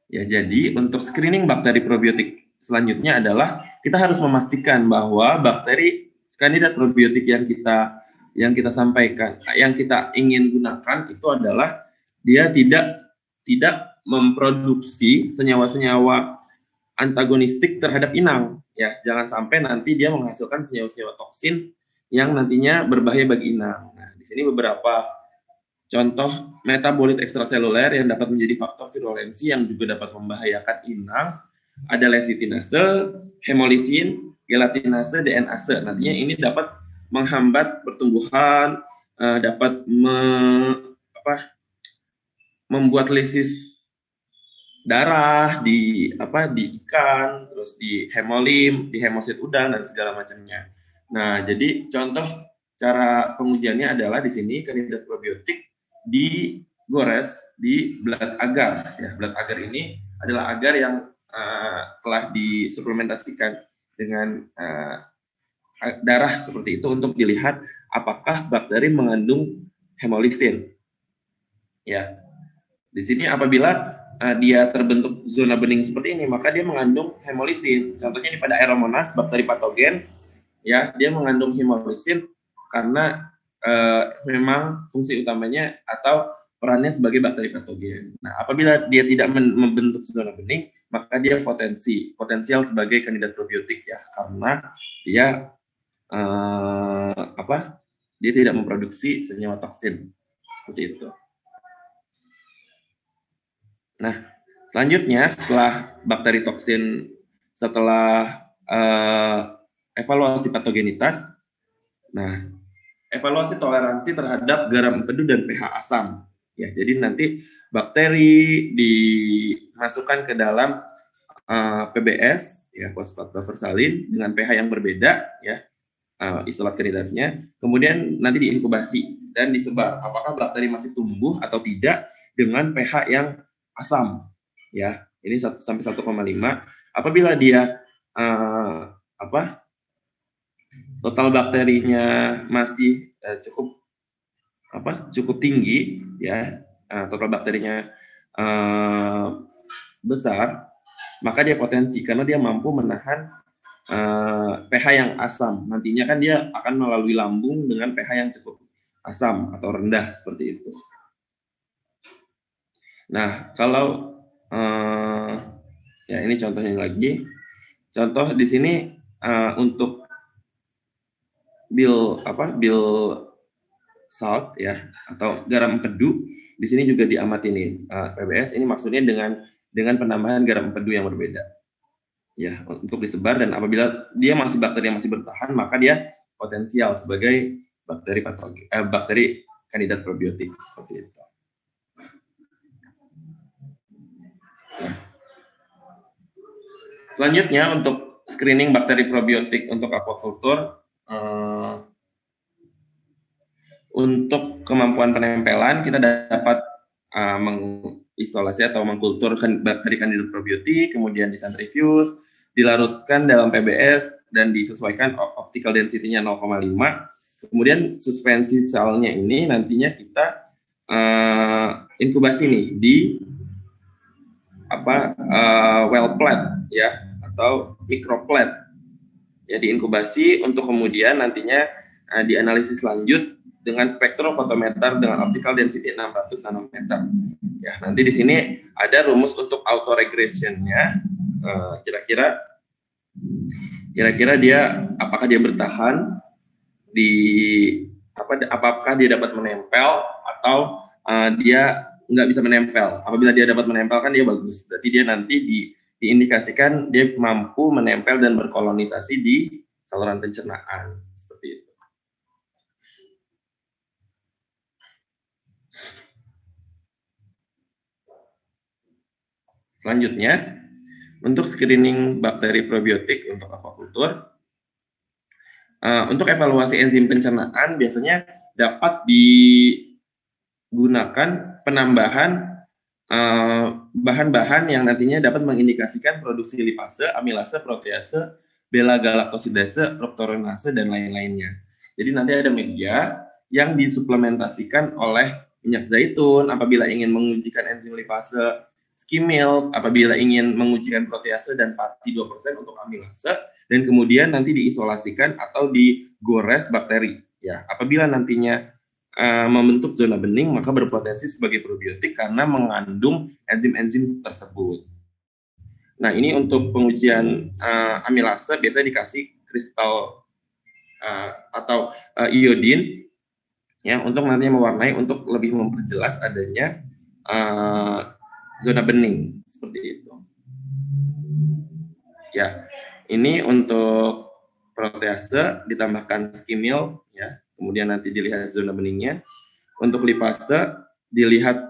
Ya, jadi untuk screening bakteri probiotik selanjutnya adalah kita harus memastikan bahwa bakteri kandidat probiotik yang kita sampaikan, yang kita ingin gunakan itu adalah dia tidak memproduksi senyawa-senyawa antagonistik terhadap inang. Ya, jangan sampai nanti dia menghasilkan senyawa-senyawa toksin yang nantinya berbahaya bagi inang. Nah, di sini beberapa contoh metabolit ekstraseluler yang dapat menjadi faktor virulensi yang juga dapat membahayakan inang. Ada lecitinase, hemolisin, gelatinase, DNase. Nantinya ini dapat menghambat pertumbuhan, dapat membuat lisis darah di ikan, terus di hemolim, di hemosit udang dan segala macamnya. Nah, jadi contoh cara pengujiannya adalah di sini kandidat probiotik digores di blood agar. Ya, blood agar ini adalah agar yang telah disuplementasikan dengan darah seperti itu untuk dilihat apakah bakteri mengandung hemolisin. Ya, di sini apabila dia terbentuk zona bening seperti ini, maka dia mengandung hemolisin. Contohnya ini pada Aeromonas, bakteri patogen, ya, dia mengandung hemolisin karena memang fungsi utamanya atau perannya sebagai bakteri patogen. Nah, apabila dia tidak membentuk zona bening, maka dia potensial sebagai kandidat probiotik, ya, karena dia dia tidak memproduksi senyawa toksin seperti itu. Nah, selanjutnya setelah bakteri toksin, setelah evaluasi patogenitas, nah, evaluasi toleransi terhadap garam empedu dan pH asam. Ya, jadi nanti bakteri dimasukkan ke dalam PBS, ya, fosfat buffersalin dengan pH yang berbeda, ya, isolat kandidatnya. Kemudian nanti diinkubasi dan disebar apakah bakteri masih tumbuh atau tidak dengan pH yang asam, ya, ini 1 sampai 1,5. Apabila dia total bakterinya masih cukup tinggi, ya, total bakterinya besar, maka dia potensi karena dia mampu menahan pH yang asam. Nantinya kan dia akan melalui lambung dengan pH yang cukup asam atau rendah seperti itu. Nah, kalau ya, ini contohnya lagi. Contoh di sini untuk bil salt, ya, atau garam empedu, di sini juga diamati nih PBS. Ini maksudnya dengan penambahan garam empedu yang berbeda, ya, untuk disebar, dan apabila dia bakteri yang masih bertahan, maka dia potensial sebagai bakteri kandidat probiotik seperti itu. Selanjutnya untuk screening bakteri probiotik untuk aquaculture, untuk kemampuan penempelan kita dapat mengisolasi atau mengkultur bakteri kandida probiotik, kemudian disentrifuse, dilarutkan dalam PBS dan disesuaikan optical density-nya 0,5. Kemudian suspensi selnya ini nantinya kita inkubasi nih di well plate ya atau microplate. Ya diinkubasi untuk kemudian nantinya dianalisis lanjut dengan spektrofotometer dengan optical density 600 nanometer. Ya, nanti di sini ada rumus untuk auto regression-nya. Kira-kira dia apakah dia bertahan di apakah dia dapat menempel atau dia nggak bisa menempel. Apabila dia dapat menempel kan dia bagus. Berarti dia nanti diindikasikan dia mampu menempel dan berkolonisasi di saluran pencernaan. Seperti itu. Selanjutnya, untuk screening bakteri probiotik untuk aquaculture, untuk evaluasi enzim pencernaan biasanya dapat digunakan penambahan bahan-bahan yang nantinya dapat mengindikasikan produksi lipase, amilase, protease, beta-galaktosidase, fruktoronase, dan lain-lainnya. Jadi nanti ada media yang disuplementasikan oleh minyak zaitun apabila ingin mengujikan enzim lipase, skim milk apabila ingin mengujikan protease dan pati 2% untuk amilase, dan kemudian nanti diisolasikan atau digores bakteri. Ya, apabila nantinya membentuk zona bening, maka berpotensi sebagai probiotik karena mengandung enzim-enzim tersebut. Nah, ini untuk pengujian amilase biasanya dikasih kristal atau iodin ya untuk nantinya mewarnai untuk lebih memperjelas adanya zona bening seperti itu. Ya, ini untuk protease ditambahkan skim milk ya. Kemudian nanti dilihat zona beningnya. Untuk lipase dilihat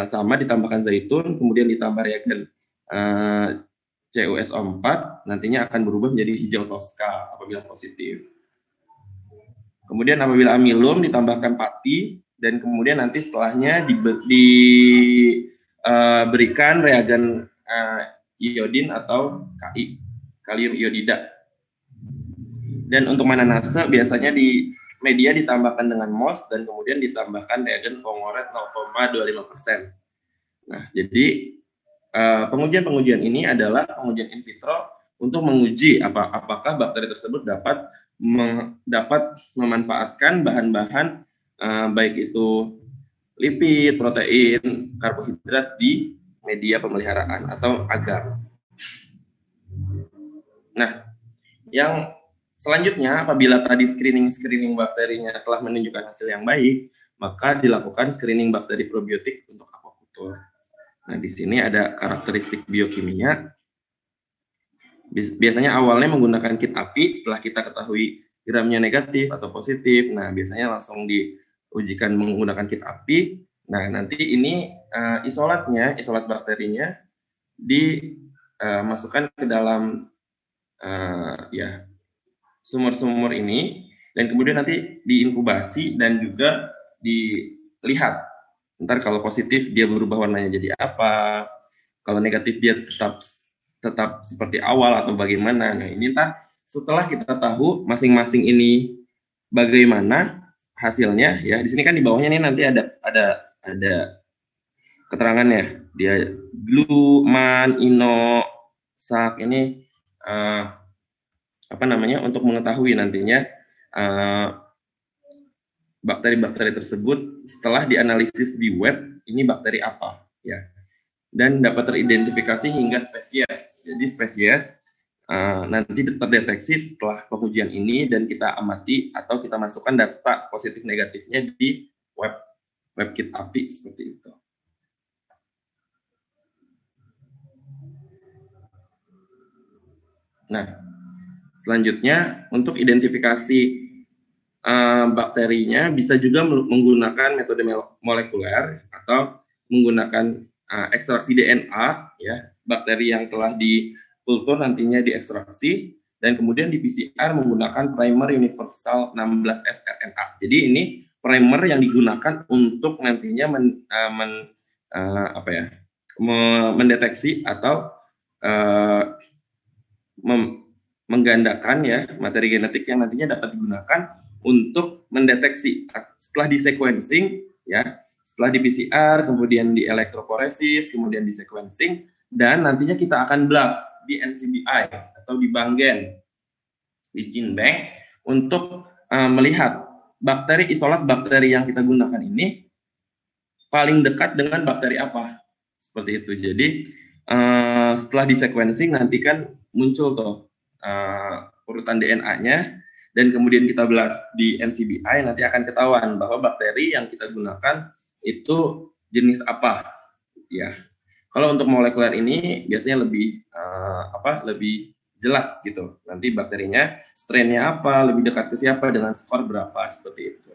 sama ditambahkan zaitun, kemudian ditambah reagen CuSO4, nantinya akan berubah menjadi hijau toska apabila positif. Kemudian apabila amilum ditambahkan pati, dan kemudian nanti setelahnya diberikan reagen iodin atau Ki, kalium iodida. Dan untuk mananase biasanya di media ditambahkan dengan MOS dan kemudian ditambahkan reagen Pongoret 0,25%. Nah, jadi pengujian-pengujian ini adalah pengujian in vitro untuk menguji apakah bakteri tersebut dapat memanfaatkan bahan-bahan baik itu lipid, protein, karbohidrat di media pemeliharaan atau agar. Nah, yang selanjutnya apabila tadi screening bakterinya telah menunjukkan hasil yang baik, maka dilakukan screening bakteri probiotik untuk aquaculture. Nah, di sini ada karakteristik biokimia. Biasanya awalnya menggunakan kit API, setelah kita ketahui gramnya negatif atau positif, nah biasanya langsung diujikan menggunakan kit API. Nah, nanti ini isolat bakterinya dimasukkan ke dalam sumur-sumur ini, dan kemudian nanti diinkubasi dan juga dilihat. Ntar kalau positif dia berubah warnanya jadi apa, kalau negatif dia tetap seperti awal atau bagaimana. Nah, ini setelah kita tahu masing-masing ini bagaimana hasilnya ya. Di sini kan di bawahnya nih nanti ada keterangannya. Dia GLU, MAN, INO, SAK ini untuk mengetahui nantinya bakteri-bakteri tersebut setelah dianalisis di web ini bakteri apa ya. Dan dapat teridentifikasi hingga spesies. Jadi spesies nanti terdeteksi setelah pengujian ini dan kita amati atau kita masukkan data positif negatifnya di web kit API seperti itu. Nah, selanjutnya untuk identifikasi bakterinya bisa juga menggunakan metode molekuler atau menggunakan ekstraksi DNA ya, bakteri yang telah kultur nantinya diekstraksi, dan kemudian di PCR menggunakan primer universal 16S RNA. Jadi ini primer yang digunakan untuk nantinya mendeteksi atau menggandakan ya materi genetik yang nantinya dapat digunakan untuk mendeteksi setelah di sequencing ya, setelah di PCR, kemudian di elektroporesis, kemudian di sequencing, dan nantinya kita akan blast di NCBI atau di bank gen, di gene bank, untuk melihat bakteri, isolat bakteri yang kita gunakan ini paling dekat dengan bakteri apa, seperti itu. Jadi setelah di sequencing nanti kan muncul tuh urutan DNA-nya, dan kemudian kita blast di NCBI, nanti akan ketahuan bahwa bakteri yang kita gunakan itu jenis apa ya. Kalau untuk molekuler ini biasanya lebih lebih jelas gitu. Nanti bakterinya strain-nya apa, lebih dekat ke siapa, dengan skor berapa, seperti itu.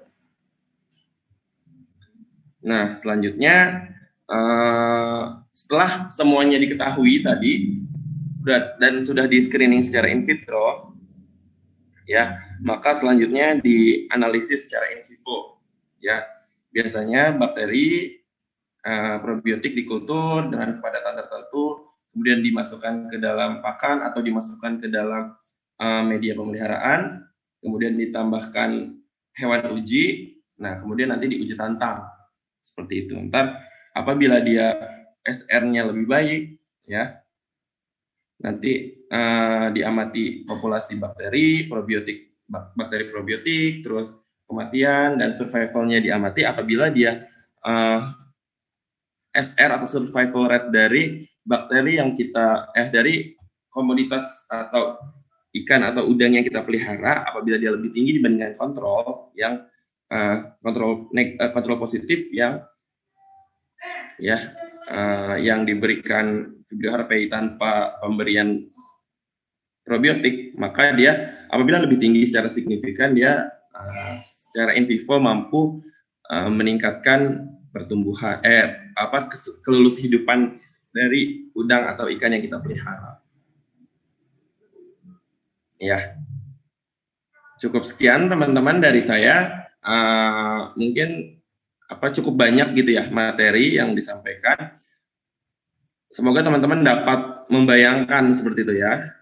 Nah, selanjutnya setelah semuanya diketahui tadi dan sudah di screening secara in vitro ya, maka selanjutnya dianalisis secara in vivo ya. Biasanya bakteri probiotik dikultur dengan kepadatan tertentu, kemudian dimasukkan ke dalam pakan atau dimasukkan ke dalam media pemeliharaan, kemudian ditambahkan hewan uji, nah kemudian nanti diuji tantang, seperti itu. Ntar apabila dia SR-nya lebih baik, ya nanti diamati populasi bakteri probiotik, terus kematian dan survivalnya diamati. Apabila dia SR atau survival rate dari bakteri yang kita dari komoditas atau ikan atau udang yang kita pelihara, apabila dia lebih tinggi dibandingkan kontrol yang kontrol positif yang yang diberikan Harvey tanpa pemberian probiotik, maka dia apabila lebih tinggi secara signifikan, dia secara in vivo mampu meningkatkan pertumbuhan kelulus hidupan dari udang atau ikan yang kita pelihara. Ya, cukup sekian teman-teman dari saya. Mungkin cukup banyak gitu ya materi yang disampaikan. Semoga teman-teman dapat membayangkan seperti itu ya,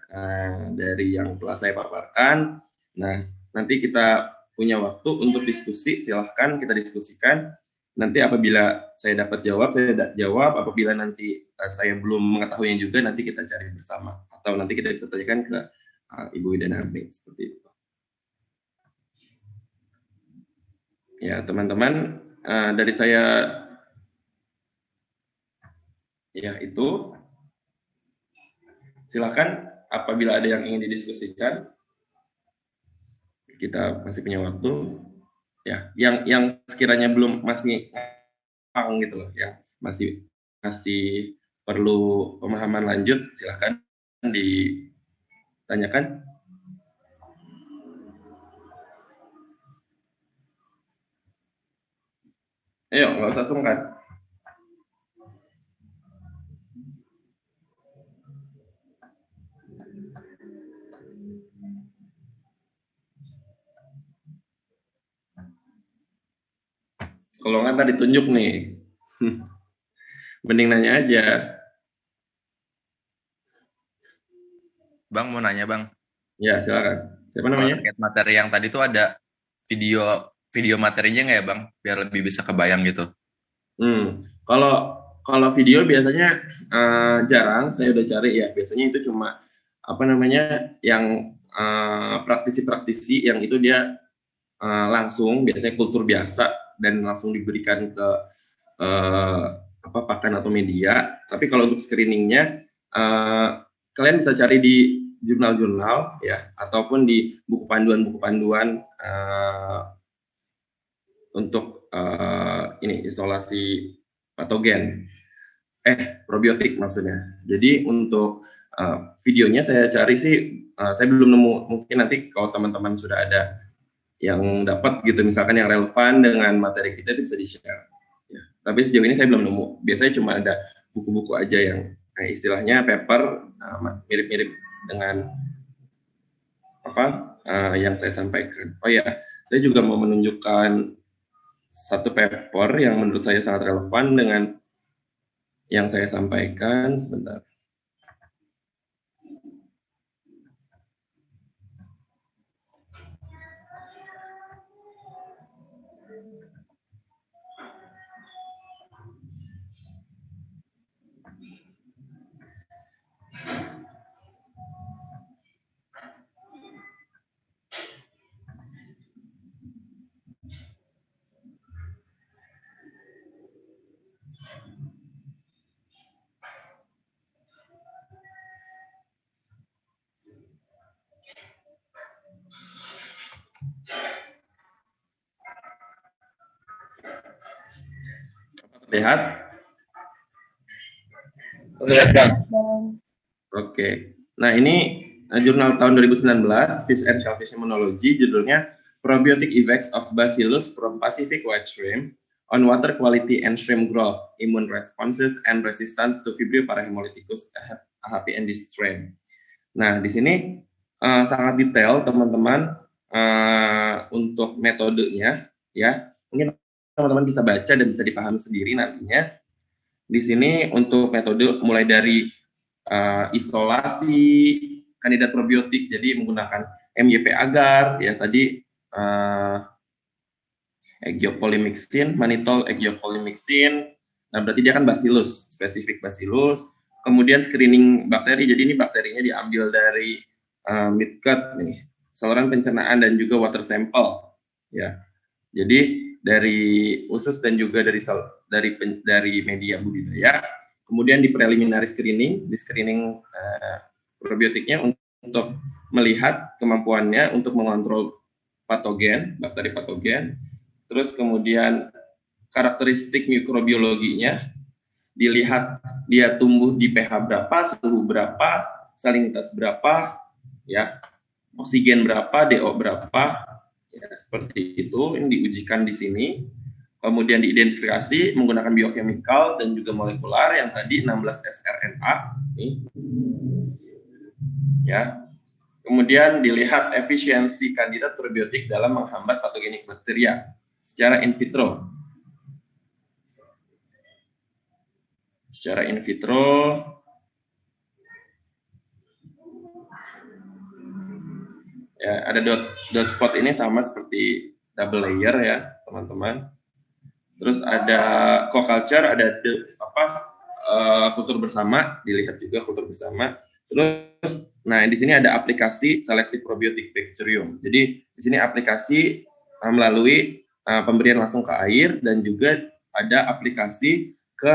dari yang telah saya paparkan. Nah, nanti kita punya waktu untuk diskusi, silahkan kita diskusikan. Nanti apabila saya dapat jawab, saya jawab. Apabila nanti saya belum mengetahuinya juga, nanti kita cari bersama. Atau nanti kita bisa tanyakan ke Ibu Ida Narni, seperti itu. Ya, teman-teman, dari saya ya itu. Silakan apabila ada yang ingin didiskusikan. Kita masih punya waktu. Ya, yang sekiranya belum masih gitu loh, yang masih perlu pemahaman lanjut, silakan ditanyakan. Ayo, nggak usah sungkan. Kalau nggak tadi tunjuk nih, mending nanya aja. Bang, mau nanya Bang. Ya, silakan. Siapa namanya? Terkait materi yang tadi tuh ada video materinya nggak ya Bang? Biar lebih bisa kebayang gitu. Kalau video biasanya jarang, saya udah cari ya. Biasanya itu cuma yang praktisi-praktisi yang itu dia langsung, biasanya kultur biasa, dan langsung diberikan ke pakan atau media. Tapi kalau untuk screeningnya, kalian bisa cari di jurnal-jurnal ya, ataupun di buku panduan untuk isolasi patogen, probiotik maksudnya. Jadi untuk videonya saya cari sih, saya belum nemu. Mungkin nanti kalau teman-teman sudah ada yang dapat gitu, misalkan yang relevan dengan materi kita, itu bisa di-share. Ya. Tapi sejauh ini saya belum nemu. Biasanya cuma ada buku-buku aja yang istilahnya paper mirip-mirip dengan yang saya sampaikan. Oh ya, saya juga mau menunjukkan satu paper yang menurut saya sangat relevan dengan yang saya sampaikan. Sebentar. Lihat? Lihat, Bang. Oke. Nah, ini jurnal tahun 2019, Fish and Shellfish Immunology, judulnya Probiotic Effects of Bacillus from Pacific White Shrimp on Water Quality and Shrimp Growth, Immune Responses and Resistance to Vibrio parahemolyticus AHPND strain. Nah, di sini sangat detail, teman-teman, untuk metodenya, ya. Mungkin teman-teman bisa baca dan bisa dipahami sendiri nantinya. Di sini untuk metode mulai dari isolasi kandidat probiotik, jadi menggunakan MYP agar, ya tadi Aegyopolymyxin, mannitol Aegyopolymyxin. Nah, berarti dia kan bacillus, spesifik bacillus. Kemudian screening bakteri, jadi ini bakterinya diambil dari midgut nih, saluran pencernaan dan juga water sample, ya. Jadi dari usus dan juga dari media budidaya. Kemudian di preliminary screening, di screening probiotiknya untuk melihat kemampuannya untuk mengontrol patogen, bakteri patogen. Terus kemudian karakteristik mikrobiologinya, dilihat dia tumbuh di pH berapa, suhu berapa, salinitas berapa, ya, oksigen berapa, DO berapa, ya, seperti itu. Ini diujikan di sini. Kemudian diidentifikasi menggunakan biochemical dan juga molekular yang tadi 16S-RNA, nih, ya. Kemudian dilihat efisiensi kandidat probiotik dalam menghambat patogenik bakteria secara in vitro. Secara in vitro, ya, ada dot spot ini sama seperti double layer, ya, teman-teman. Terus ada co-culture, ada kultur bersama, dilihat juga kultur bersama. Terus, nah di sini ada aplikasi selective probiotic bacterium. Jadi di sini aplikasi melalui pemberian langsung ke air dan juga ada aplikasi ke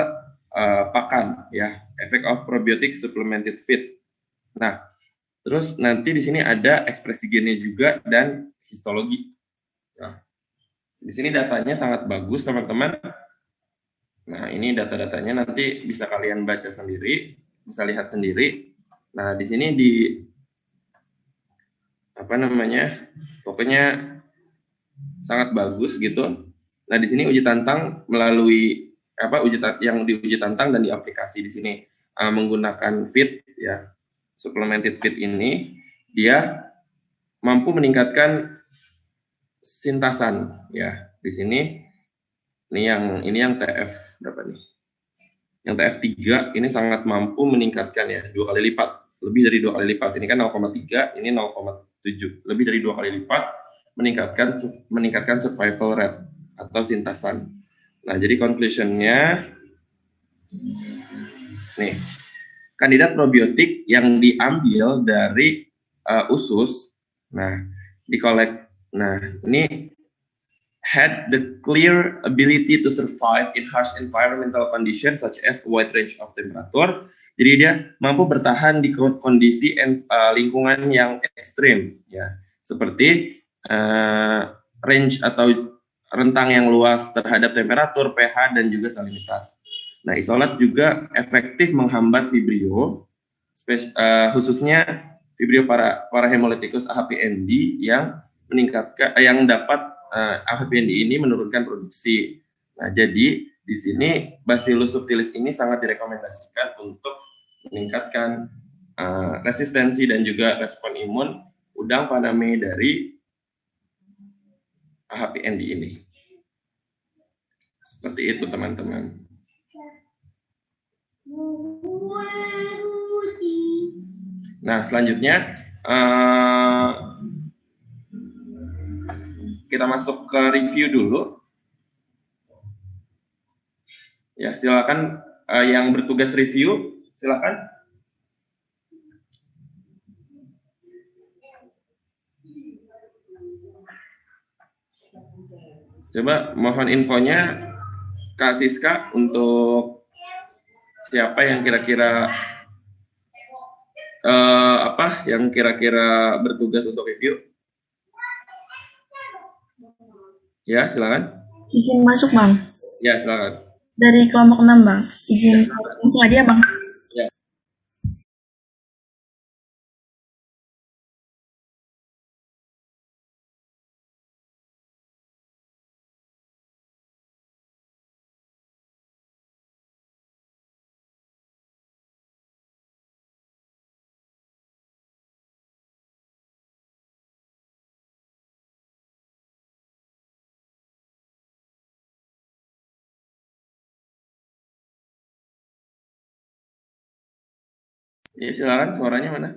pakan, ya, effect of probiotic supplemented feed. Nah, terus nanti di sini ada ekspresi gennya juga dan histologi. Nah, di sini datanya sangat bagus, teman-teman. Nah, ini data-datanya nanti bisa kalian baca sendiri, bisa lihat sendiri. Nah, di sini pokoknya sangat bagus gitu. Nah, di sini uji tantang melalui yang diuji tantang dan diaplikasi di sini menggunakan feed, ya, supplemented feed ini, dia mampu meningkatkan sintasan, ya. Di sini ini yang TF berapa nih? Yang TF3 ini sangat mampu meningkatkan, ya, 2 kali lipat, lebih dari 2 kali lipat. Ini kan 0,3, ini 0,7, lebih dari 2 kali lipat meningkatkan survival rate atau sintasan. Nah, jadi conclusion-nya nih, kandidat probiotik yang diambil dari usus, nah, ini had the clear ability to survive in harsh environmental conditions such as a wide range of temperature. Jadi dia mampu bertahan di kondisi lingkungan yang ekstrim, ya, seperti range atau rentang yang luas terhadap temperatur, pH dan juga salinitas. Nah, isolat juga efektif menghambat Vibrio, khususnya Vibrio parahemolyticus AHPND yang dapat AHPND ini menurunkan produksi. Nah, jadi di sini Bacillus subtilis ini sangat direkomendasikan untuk meningkatkan resistensi dan juga respon imun udang faname dari HPND ini. Seperti itu teman-teman. Nah, selanjutnya kita masuk ke review dulu. Ya, silakan yang bertugas review, silakan. Coba mohon infonya Kak Siska untuk siapa yang kira-kira bertugas untuk review. Ya, silakan. Izin masuk, Bang. Ya, silakan. Dari kelompok 6, Bang. Izin langsung aja, Bang. Ya. Ya, silakan, suaranya mana?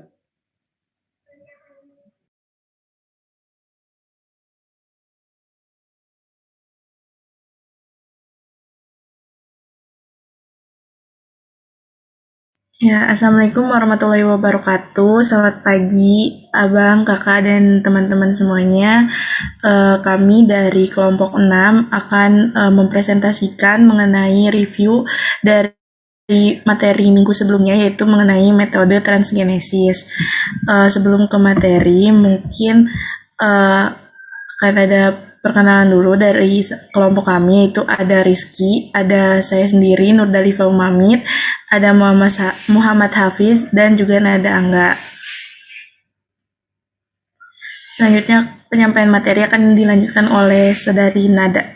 Ya, Assalamualaikum warahmatullahi wabarakatuh. Selamat pagi, Abang, Kakak, dan teman-teman semuanya. Kami dari kelompok 6 akan mempresentasikan mengenai review dari materi minggu sebelumnya, yaitu mengenai metode transgenesis. Sebelum ke materi, mungkin akan ada perkenalan dulu dari kelompok kami, yaitu ada Rizky, ada saya sendiri, Nurdalifa Umamid, ada Muhammad Hafiz, dan juga Nada Angga. Selanjutnya penyampaian materi akan dilanjutkan oleh Saudari Nada.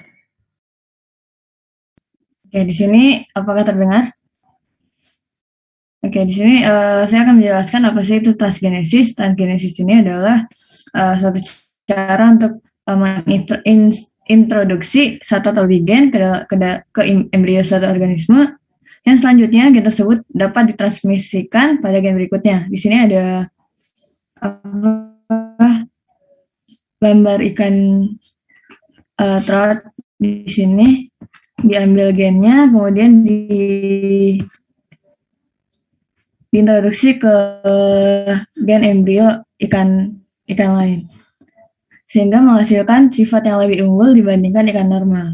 Oke, di sini apakah terdengar? Oke, di sini saya akan menjelaskan apa sih itu transgenesis. Transgenesis ini adalah suatu cara untuk mengintroduksi satu atau lebih gen ke embrio suatu organisme yang selanjutnya kita sebut dapat ditransmisikan pada gen berikutnya. Di sini ada gambar ikan trout di sini, diambil gennya, kemudian diintroduksi ke gen embrio ikan lain, sehingga menghasilkan sifat yang lebih unggul dibandingkan ikan normal.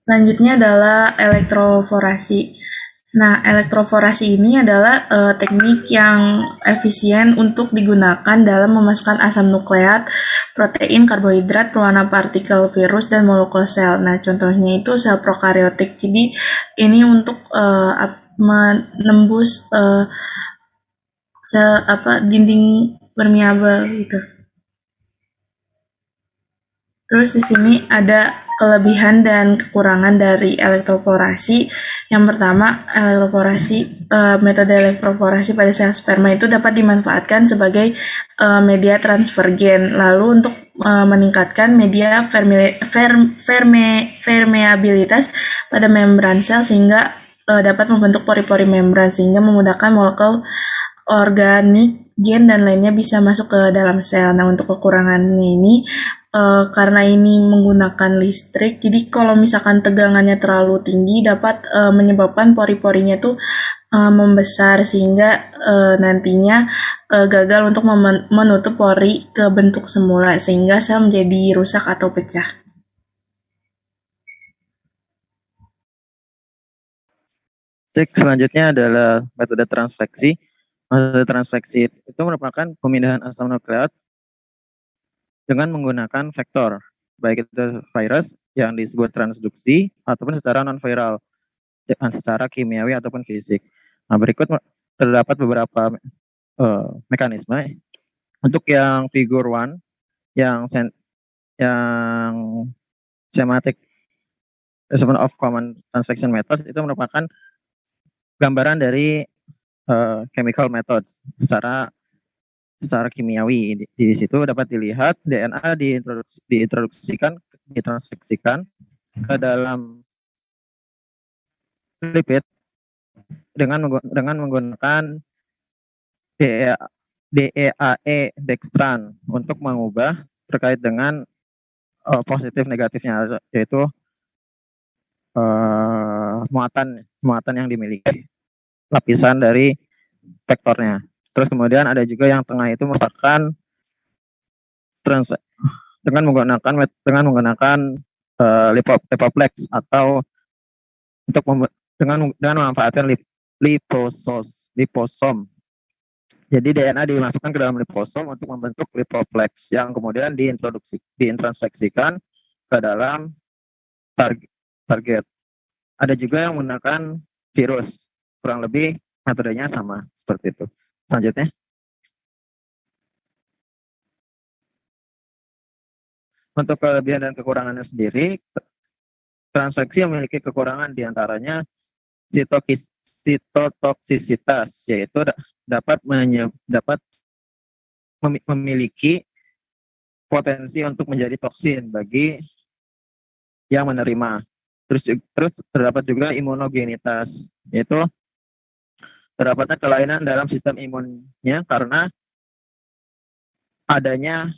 Selanjutnya adalah elektroforasi. Nah, elektroforasi ini adalah teknik yang efisien untuk digunakan dalam memasukkan asam nukleat, protein, karbohidrat, pewarna partikel virus, dan molekul sel. Nah, contohnya itu sel prokaryotik. Jadi, ini untuk menembus dinding permeabel gitu. Terus di sini ada kelebihan dan kekurangan dari elektroforasi. Yang pertama, metode elektroforasi pada sel sperma itu dapat dimanfaatkan sebagai media transfer gen. Lalu untuk meningkatkan media permeabilitas pada membran sel sehingga dapat membentuk pori-pori membran sehingga memudahkan molekul organik, gen, dan lainnya bisa masuk ke dalam sel. Nah, untuk kekurangannya ini karena ini menggunakan listrik, jadi kalau misalkan tegangannya terlalu tinggi dapat menyebabkan pori-porinya tuh membesar sehingga nantinya gagal untuk menutup pori ke bentuk semula sehingga sel menjadi rusak atau pecah. Selanjutnya adalah metode transveksi. Metode transveksi itu merupakan pemindahan asam nukleat dengan menggunakan vektor, baik itu virus yang disebut transduksi ataupun secara non-viral, secara kimiawi ataupun fisik. Nah, berikut terdapat beberapa mekanisme. Untuk yang figure 1, yang schematic assessment of common transfection methods itu merupakan gambaran dari chemical methods secara kimiawi. Di situ dapat dilihat DNA ditransfeksikan ke dalam lipid dengan menggunakan DEAE dextran untuk mengubah terkait dengan positif negatifnya, yaitu muatan yang dimiliki lapisan dari vektornya. Terus kemudian ada juga yang tengah itu merupakan dengan menggunakan lipoplex atau untuk dengan memanfaatkan liposom. Jadi DNA dimasukkan ke dalam liposom untuk membentuk lipoplex yang kemudian diintransfeksikan ke dalam target. Ada juga yang menggunakan virus, kurang lebih metodenya sama seperti itu. Selanjutnya. Untuk kelebihan dan kekurangannya sendiri, transfeksi memiliki kekurangan diantaranya sitotoksisitas, yaitu dapat memiliki potensi untuk menjadi toksin bagi yang menerima. Terus terdapat juga imunogenitas, yaitu terdapatnya kelainan dalam sistem imunnya karena adanya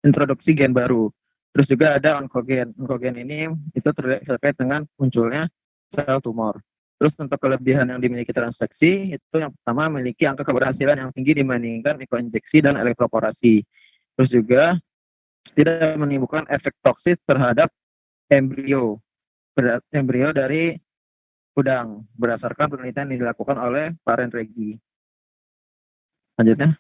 introduksi gen baru. Terus juga ada onkogen. Onkogen ini itu terkait dengan munculnya sel tumor. Terus untuk kelebihan yang dimiliki transfeksi, itu yang pertama memiliki angka keberhasilan yang tinggi dibandingkan mikroinjeksi dan elektroporasi. Terus juga tidak menimbulkan efek toksik terhadap embrio dari udang berdasarkan penelitian yang dilakukan oleh Paren Regi. Lanjutnya.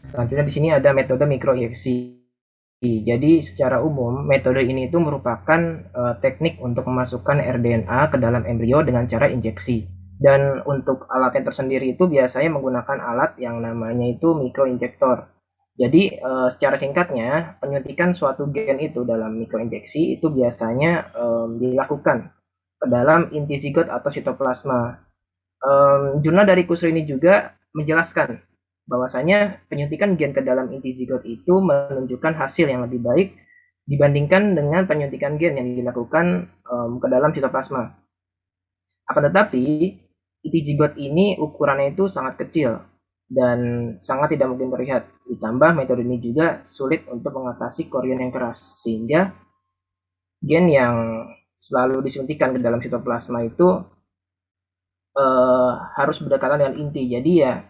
Selanjutnya di sini ada metode mikroinjeksi. Jadi secara umum metode ini itu merupakan teknik untuk memasukkan rDNA ke dalam embrio dengan cara injeksi. Dan untuk alatnya tersendiri itu biasanya menggunakan alat yang namanya itu mikroinjektor. Jadi secara singkatnya penyuntikan suatu gen itu dalam mikroinjeksi itu biasanya dilakukan ke dalam inti zigot atau sitoplasma. Jurnal dari Kusri ini juga menjelaskan bahwasanya penyuntikan gen ke dalam inti zigot itu menunjukkan hasil yang lebih baik dibandingkan dengan penyuntikan gen yang dilakukan ke dalam sitoplasma. Akan tetapi, inti zigot ini ukurannya itu sangat kecil dan sangat tidak mungkin terlihat. Ditambah metode ini juga sulit untuk mengatasi korion yang keras, sehingga gen yang selalu disuntikan ke dalam sitoplasma itu harus berdekatan dengan inti. Jadi ya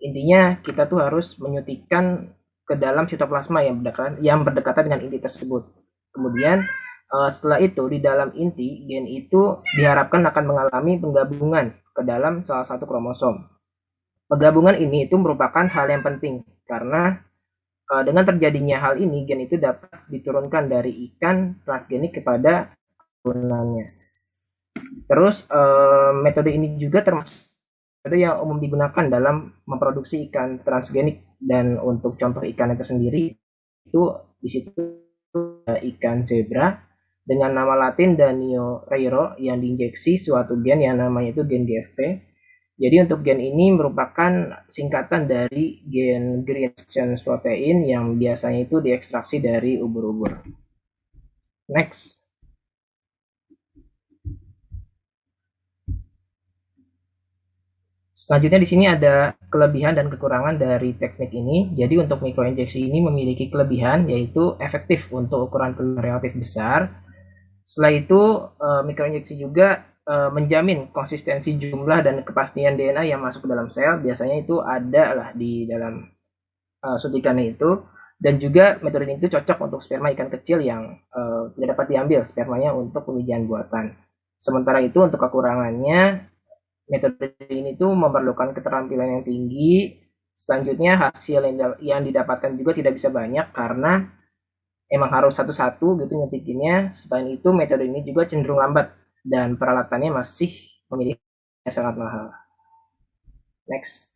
intinya kita tuh harus menyuntikkan ke dalam sitoplasma yang berdekatan dengan inti tersebut. Kemudian setelah itu di dalam inti gen itu diharapkan akan mengalami penggabungan ke dalam salah satu kromosom. Penggabungan ini itu merupakan hal yang penting karena dengan terjadinya hal ini gen itu dapat diturunkan dari ikan transgenik kepada turunannya. Terus metode ini juga termasuk metode yang umum digunakan dalam memproduksi ikan transgenik, dan untuk contoh ikan itu sendiri itu di situ ikan zebra dengan nama latin Danio reiro yang diinjeksi suatu gen yang namanya itu gen GFP. Jadi untuk gen ini merupakan singkatan dari gen green change protein yang biasanya itu diekstraksi dari ubur-ubur. Next. Selanjutnya di sini ada kelebihan dan kekurangan dari teknik ini. Jadi untuk mikroinjeksi ini memiliki kelebihan yaitu efektif untuk ukuran telur relatif besar. Setelah itu mikroinjeksi juga menjamin konsistensi jumlah dan kepastian DNA yang masuk ke dalam sel. Biasanya itu ada lah di dalam suntikannya itu. Dan juga metode ini itu cocok untuk sperma ikan kecil yang tidak dapat diambil spermanya untuk pemijahan buatan. Sementara itu untuk kekurangannya, metode ini tuh memerlukan keterampilan yang tinggi. Selanjutnya hasil yang didapatkan juga tidak bisa banyak karena emang harus satu-satu gitu nyuntikinnya. Selain itu metode ini juga cenderung lambat dan peralatannya masih memiliki sangat mahal. Next.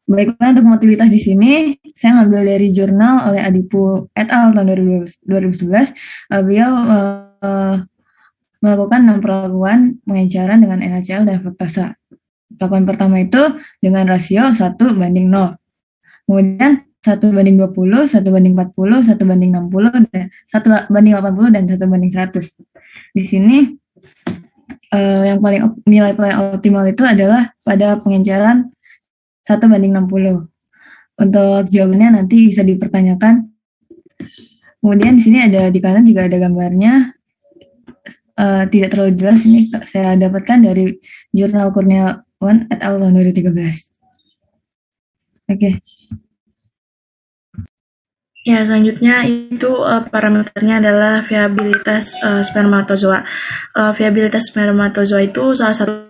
Baiklah, untuk motilitas di sini saya ngambil dari jurnal oleh Adipu et al. Tahun 2011. Beliau melakukan 6 perlakuan pengenceran dengan NaCl dan fruktasa. Perlakuan pertama itu dengan rasio 1:0. Kemudian 1:20, 1:40, 1:60, dan 1:80, dan 1:100. Di sini yang nilai paling optimal itu adalah pada pengenceran 1:60. Untuk jawabannya nanti bisa dipertanyakan. Kemudian di sini di kanan juga ada gambarnya. Tidak terlalu jelas, ini saya dapatkan dari jurnal Kurniawan et al. Tahun 2013. Oke. Ya, selanjutnya itu parameternya adalah viabilitas spermatozoa. Viabilitas spermatozoa itu salah satu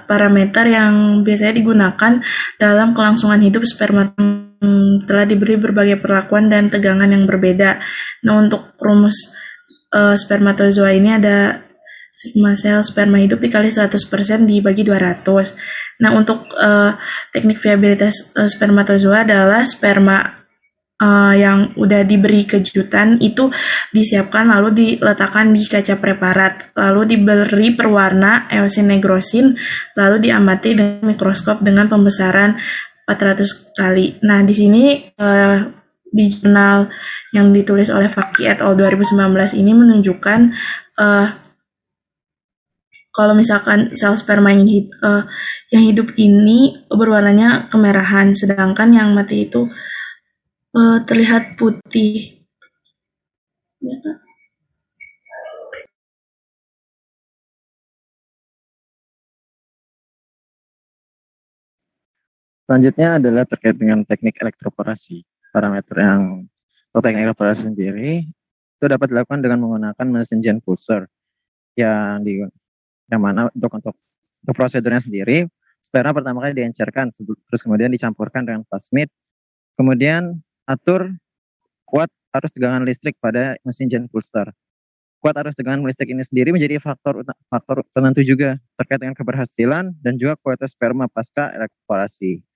parameter yang biasanya digunakan dalam kelangsungan hidup sperma telah diberi berbagai perlakuan dan tegangan yang berbeda. Nah, untuk rumus spermatozoa ini ada sigma sel sperma hidup dikali 100% dibagi 200. Nah, untuk teknik viabilitas spermatozoa adalah sperma yang udah diberi kejutan itu disiapkan lalu diletakkan di kaca preparat, lalu diberi perwarna eosin negrosin, lalu diamati dengan mikroskop dengan pembesaran 400 kali. Nah, di sini di jurnal yang ditulis oleh Faki et al. 2019 ini menunjukkan kalau misalkan sel sperma yang hidup ini berwarnanya kemerahan, sedangkan yang mati itu terlihat putih. Ya, Kak. Selanjutnya adalah terkait dengan teknik elektroporasi. Parameter atau teknik elektroporasi sendiri itu dapat dilakukan dengan menggunakan mesin Jen pulsar yang mana untuk prosedurnya sendiri, sperma pertama kali diencerkan, terus kemudian dicampurkan dengan plasmid, kemudian atur kuat arus tegangan listrik pada mesin Jen pulsar. Kuat arus tegangan listrik ini sendiri menjadi faktor penentu juga terkait dengan keberhasilan dan juga kualitas sperma pasca elektroporasi.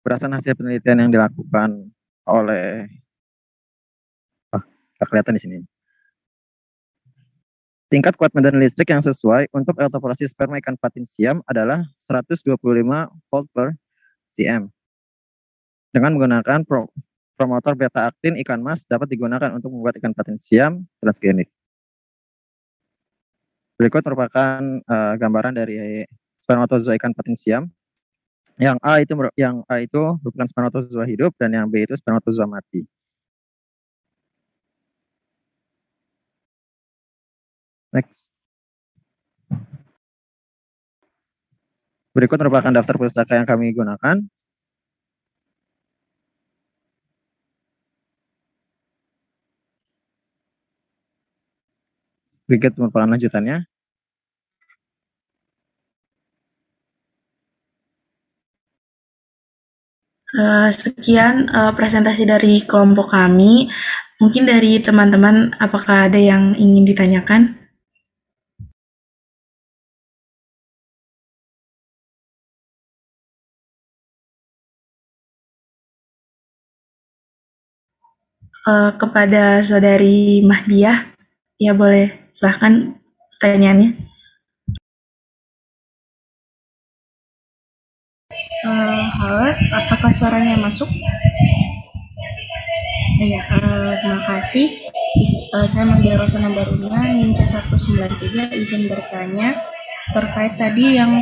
Berdasarkan hasil penelitian yang dilakukan oleh kelihatan di sini. Tingkat kuat medan listrik yang sesuai untuk elektroporasi sperma ikan patin siam adalah 125 volt per cm. Dengan menggunakan promotor beta aktin ikan mas dapat digunakan untuk membuat ikan patin siam transgenik. Berikut merupakan gambaran dari spermatozoa ikan patin siam. Yang A itu merupakan spermatozoa hidup dan yang B itu spermatozoa mati. Next. Berikut merupakan daftar pustaka yang kami gunakan. Berikut merupakan lanjutannya. Sekian presentasi dari kelompok kami. Mungkin dari teman-teman, apakah ada yang ingin ditanyakan? Kepada Saudari Mahdiah, ya boleh, silahkan pertanyaannya. Halo, apakah suaranya masuk? Ya, terima kasih. Saya Mahdiah Rosana Baruna, NIM C193, izin bertanya terkait tadi yang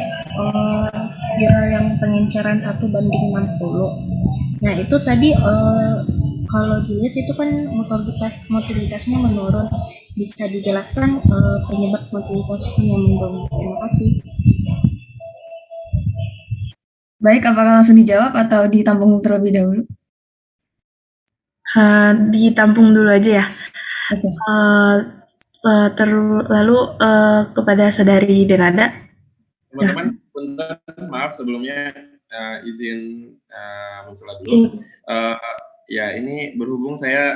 jurnal yang pengenceran 1:60. Nah, itu tadi kalau dilihat itu kan motilitasnya menurun. Bisa dijelaskan penyebab motilitasnya menurun? Terima kasih. Baik, apakah langsung dijawab atau ditampung terlebih dahulu? Ditampung dulu aja ya. Oke. Lalu kepada Saudari Denada. Teman-teman, maaf sebelumnya izin mensulat dulu. Ya, ini berhubung saya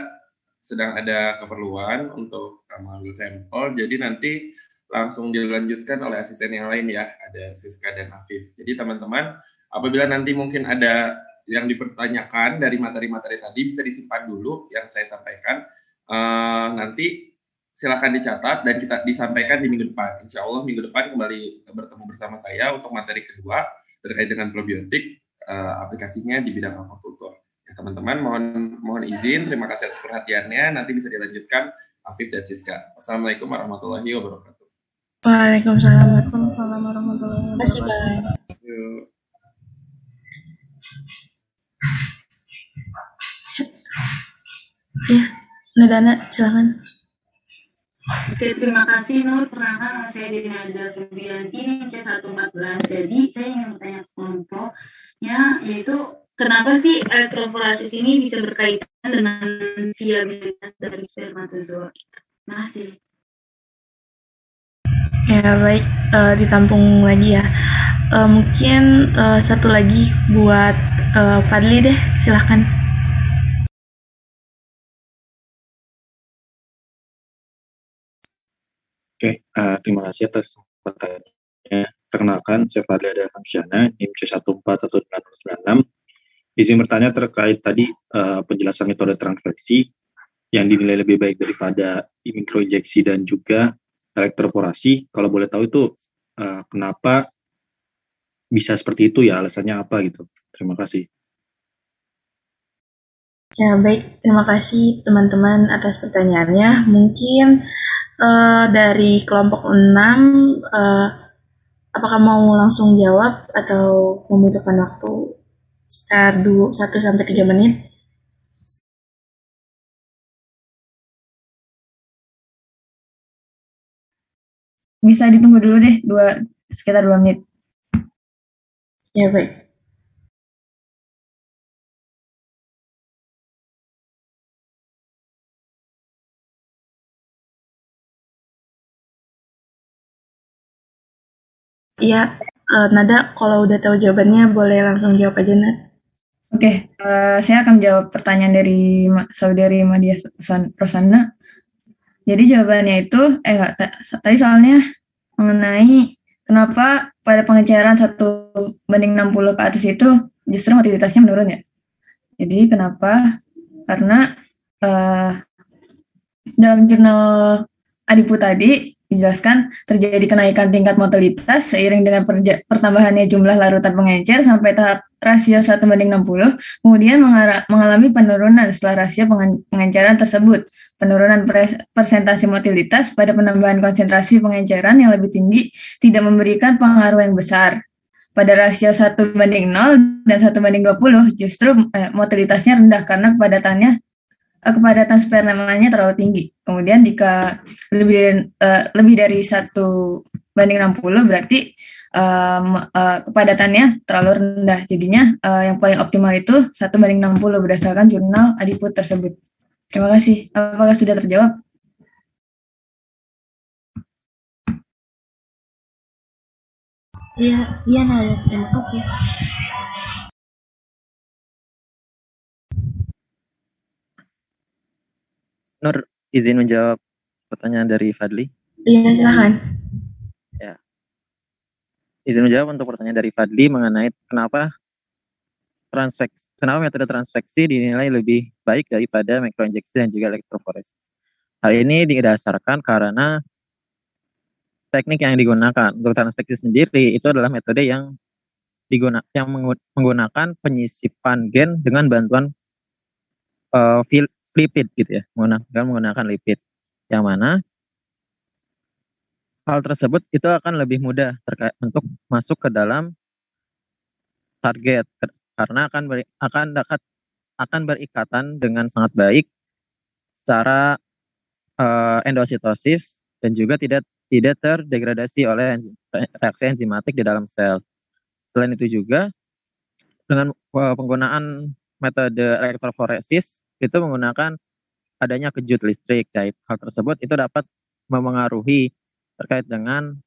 sedang ada keperluan untuk mengambil sampel, jadi nanti langsung dilanjutkan oleh asisten yang lain ya, ada Siska dan Afif. Jadi teman-teman, apabila nanti mungkin ada yang dipertanyakan dari materi-materi tadi bisa disimpan dulu yang saya sampaikan. Nanti silakan dicatat dan kita disampaikan di minggu depan. Insya Allah minggu depan kembali bertemu bersama saya untuk materi kedua terkait dengan probiotik, aplikasinya di bidang aquaculture. Ya, teman-teman mohon izin, terima kasih atas perhatiannya. Nanti bisa dilanjutkan Afif dan Siska. Wassalamualaikum warahmatullahi wabarakatuh. Waalaikumsalam. Waalaikumsalam warahmatullahi Terima kasih, wabarakatuh. Bang. Yuk. Ya, Nadana, silakan. Oke, terima kasih Nur. Perkenalkan, saya Dina Azhar Febrianti, ini C114. Jadi, saya ingin bertanya ke kelompoknya, yaitu kenapa sih elektroforesis ini bisa berkaitan dengan viabilitas dari spermatozoa? Terima kasih. Ya, baik, ditampung lagi ya. Mungkin satu lagi buat Fadli deh, silahkan. Oke, terima kasih atas pertanyaannya. Perkenalkan, saya Fadli Adel Hamsyana, NIM C1419696. Izin bertanya terkait tadi penjelasan metode transfeksi yang dinilai lebih baik daripada mikroinjeksi dan juga elektroforasi. Kalau boleh tahu itu kenapa bisa seperti itu ya, alasannya apa gitu. Terima kasih. Ya, baik. Terima kasih teman-teman atas pertanyaannya. Mungkin dari kelompok 6, apakah mau langsung jawab atau membutuhkan waktu sekitar 1-3 menit? Bisa ditunggu dulu deh, sekitar 2 menit. Ya, baik. Iya, Nada, kalau udah tahu jawabannya boleh langsung jawab aja, Nad. Oke, saya akan jawab pertanyaan dari saudari Madia Rosana. Jadi jawabannya itu, tadi soalnya mengenai kenapa pada pengeceran 1:60 ke atas itu justru mobilitasnya menurun ya. Jadi kenapa? Karena dalam jurnal Adipu tadi dijelaskan terjadi kenaikan tingkat motilitas seiring dengan pertambahannya jumlah larutan pengencer sampai tahap rasio 1:60, kemudian mengalami penurunan setelah rasio pengenceran tersebut. Penurunan persentase motilitas pada penambahan konsentrasi pengenceran yang lebih tinggi tidak memberikan pengaruh yang besar. Pada rasio 1:0 dan 1:20 justru motilitasnya rendah karena kepadatan spermanya terlalu tinggi. Kemudian jika lebih dari 1:60 berarti kepadatannya terlalu rendah. Jadinya yang paling optimal itu 1:60 berdasarkan jurnal Adipu tersebut. Terima kasih. Apakah sudah terjawab? Iya, Nada. Terima kasih. Nur, izin menjawab pertanyaan dari Fadli. Iya, silakan. Ya. Izin menjawab untuk pertanyaan dari Fadli mengenai kenapa metode transfeksi dinilai lebih baik daripada mikroinjeksi dan juga elektroforesis. Hal ini didasarkan karena teknik yang digunakan untuk transfeksi sendiri itu adalah metode yang menggunakan penyisipan gen dengan bantuan lipid gitu ya, menggunakan lipid, yang mana hal tersebut itu akan lebih mudah untuk masuk ke dalam target karena akan berikatan dengan sangat baik secara endositosis dan juga tidak terdegradasi oleh reaksi enzimatik di dalam sel. Selain itu juga dengan penggunaan metode elektroforesis itu menggunakan adanya kejut listrik. Hal tersebut itu dapat memengaruhi terkait dengan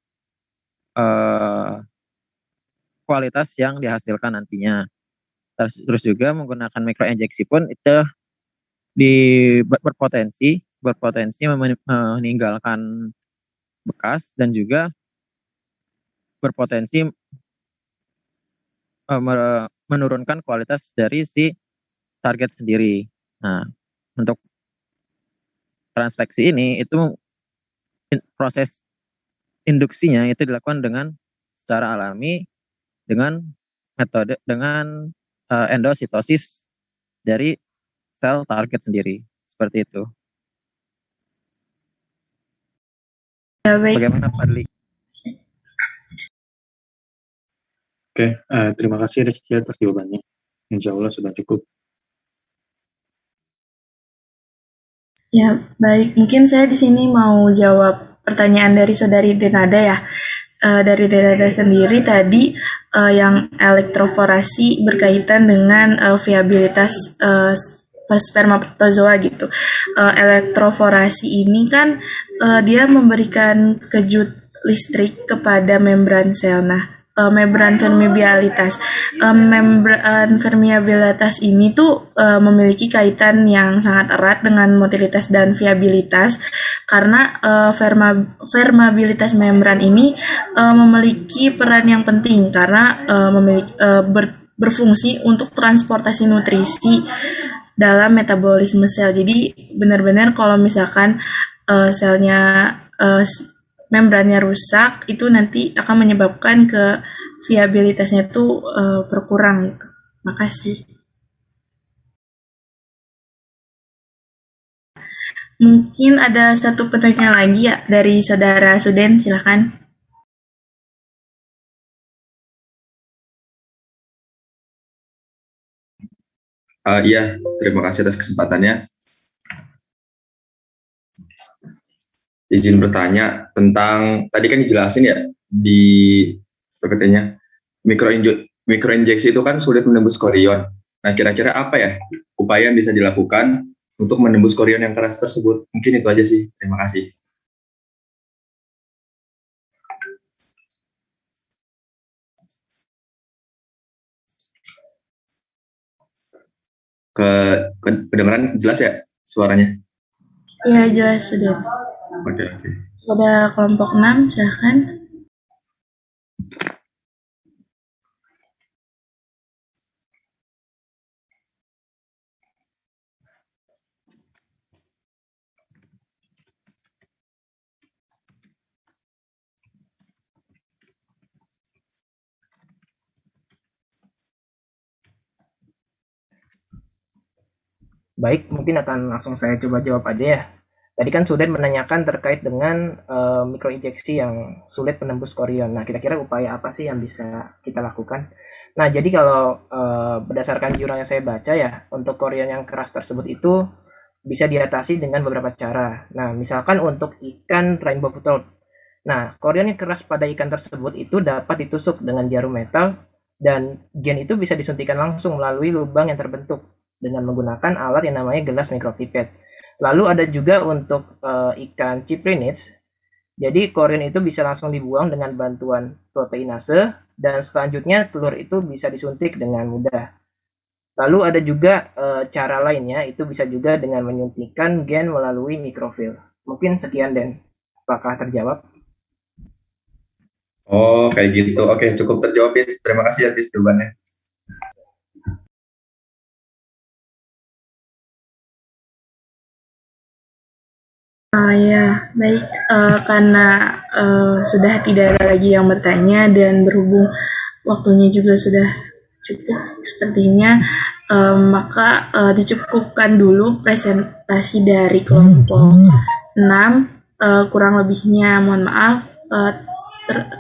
kualitas yang dihasilkan nantinya. Terus juga menggunakan mikroinjeksi pun itu berpotensi meninggalkan bekas dan juga berpotensi menurunkan kualitas dari si target sendiri. Nah, untuk transveksi ini itu proses induksinya itu dilakukan dengan secara alami dengan metode dengan endositosis dari sel target sendiri, seperti itu. Ya, baik. Bagaimana Fadli? Oke, terima kasih Rizky atas jawabannya. Insya Allah sudah cukup. Ya, baik. Mungkin saya di sini mau jawab pertanyaan dari Saudari Denada ya. Dari Denada sendiri tadi yang elektroforasi berkaitan dengan viabilitas spermatozoa gitu. Elektroforasi ini kan dia memberikan kejut listrik kepada membran sel. Nah, membran permeabilitas. Membran permeabilitas ini tuh memiliki kaitan yang sangat erat dengan motilitas dan viabilitas karena permeabilitas membran ini memiliki peran yang penting karena berfungsi untuk transportasi nutrisi dalam metabolisme sel. Jadi benar-benar kalau misalkan selnya membrannya rusak, itu nanti akan menyebabkan ke viabilitasnya itu berkurang gitu. Makasih. Mungkin ada satu pertanyaan lagi ya dari Saudara Suden, silakan. Iya, terima kasih atas kesempatannya. Izin bertanya tentang, tadi kan dijelasin ya di PPT-nya, mikroinjeksi itu kan sulit menembus korion. Nah, kira-kira apa ya upaya yang bisa dilakukan untuk menembus korion yang keras tersebut? Mungkin itu aja sih, terima kasih. Kedengaran jelas ya suaranya? Iya, jelas sudah. Oke. Pada kelompok 6, silakan. Baik, mungkin akan langsung saya coba jawab aja ya. Tadi kan Suden menanyakan terkait dengan mikroinjeksi yang sulit menembus korion. Nah, kira-kira upaya apa sih yang bisa kita lakukan? Nah, jadi kalau berdasarkan jurnal yang saya baca ya, untuk korion yang keras tersebut itu bisa diatasi dengan beberapa cara. Nah, misalkan untuk ikan rainbow trout. Nah, korion yang keras pada ikan tersebut itu dapat ditusuk dengan jarum metal dan gen itu bisa disuntikan langsung melalui lubang yang terbentuk dengan menggunakan alat yang namanya gelas micropipette. Lalu ada juga untuk ikan cyprinids. Jadi korion itu bisa langsung dibuang dengan bantuan proteinase dan selanjutnya telur itu bisa disuntik dengan mudah. Lalu ada juga cara lainnya, itu bisa juga dengan menyuntikkan gen melalui mikrofil. Mungkin sekian Den. Apakah terjawab? Oh, kayak gitu. Oke, cukup terjawab ya. Terima kasih atas jawabannya. Ya, baik. Karena sudah tidak ada lagi yang bertanya dan berhubung waktunya juga sudah cukup sepertinya, maka dicukupkan dulu presentasi dari kelompok 6. Kurang lebihnya mohon maaf.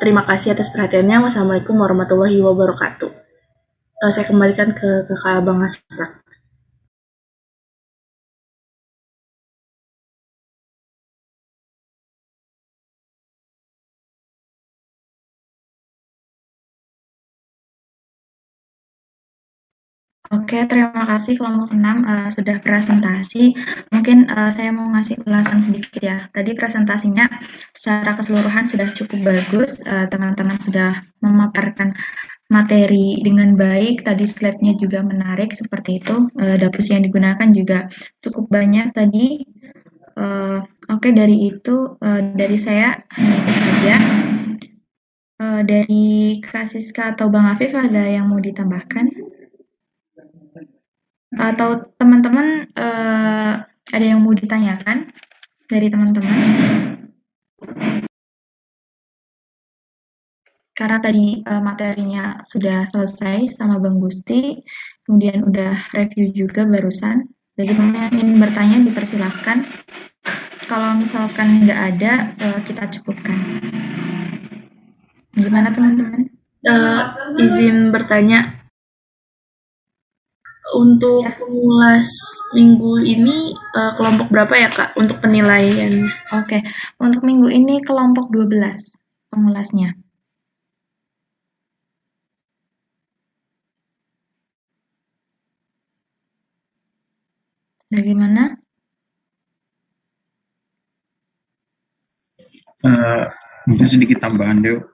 Terima kasih atas perhatiannya. Wassalamualaikum warahmatullahi wabarakatuh. Saya kembalikan ke Kakak Bang Asra. Oke, terima kasih kelompok 6 sudah presentasi. Mungkin saya mau ngasih ulasan sedikit ya. Tadi presentasinya secara keseluruhan sudah cukup bagus. Teman-teman sudah memaparkan materi dengan baik. Tadi slide-nya juga menarik seperti itu. Dapus yang digunakan juga cukup banyak tadi. Oke, dari itu dari saya hanya itu saja. Dari Kak Siska atau Bang Afif ada yang mau ditambahkan? Atau teman-teman ada yang mau ditanyakan dari teman-teman? Karena tadi materinya sudah selesai sama Bang Gusti, kemudian udah review juga barusan. Bagi teman yang ingin bertanya dipersilahkan. Kalau misalkan nggak ada, kita cukupkan. Gimana teman-teman? Izin bertanya, untuk pengulas minggu ini kelompok berapa ya Kak untuk penilaiannya? Oke, untuk minggu ini kelompok 12 pengulasnya. Bagaimana? Mungkin sedikit tambahan deh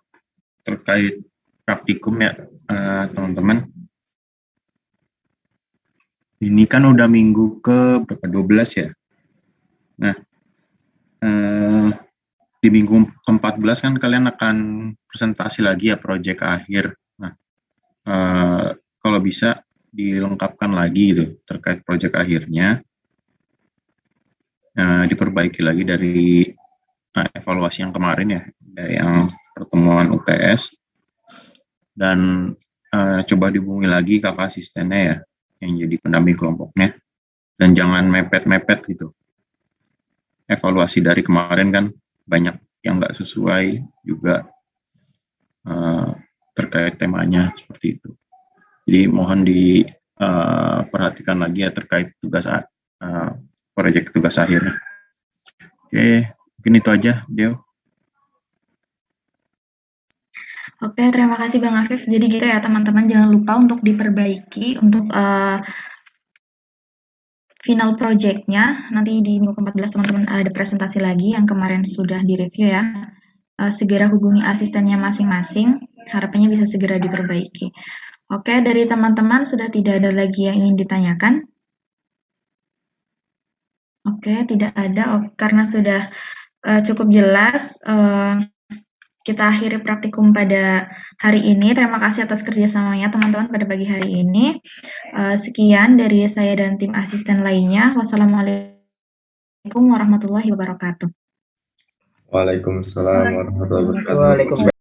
terkait praktikum ya teman-teman. Ini kan udah minggu ke berapa 12 ya. Nah, di minggu ke-14 kan kalian akan presentasi lagi ya proyek akhir. Nah, kalau bisa dilengkapkan lagi gitu terkait proyek akhirnya. Diperbaiki lagi dari evaluasi yang kemarin ya, dari yang pertemuan UTS. Dan coba dihubungi lagi kakak asistennya ya, yang jadi pendamping kelompoknya. Dan jangan mepet-mepet gitu. Evaluasi dari kemarin kan banyak yang nggak sesuai juga terkait temanya seperti itu. Jadi mohon diperhatikan lagi ya terkait tugas proyek tugas akhirnya. Oke, mungkin itu aja, Deo. Oke, terima kasih Bang Afif. Jadi gitu ya teman-teman, jangan lupa untuk diperbaiki untuk final project-nya. Nanti di minggu ke-14 teman-teman ada presentasi lagi yang kemarin sudah direview ya. Segera hubungi asistennya masing-masing. Harapannya bisa segera diperbaiki. Oke, dari teman-teman sudah tidak ada lagi yang ingin ditanyakan? Oke, tidak ada. Karena sudah cukup jelas, kita akhiri praktikum pada hari ini. Terima kasih atas kerjasamanya teman-teman pada pagi hari ini. Sekian dari saya dan tim asisten lainnya. Wassalamualaikum warahmatullahi wabarakatuh. Waalaikumsalam warahmatullahi wabarakatuh. Waalaikumsalam.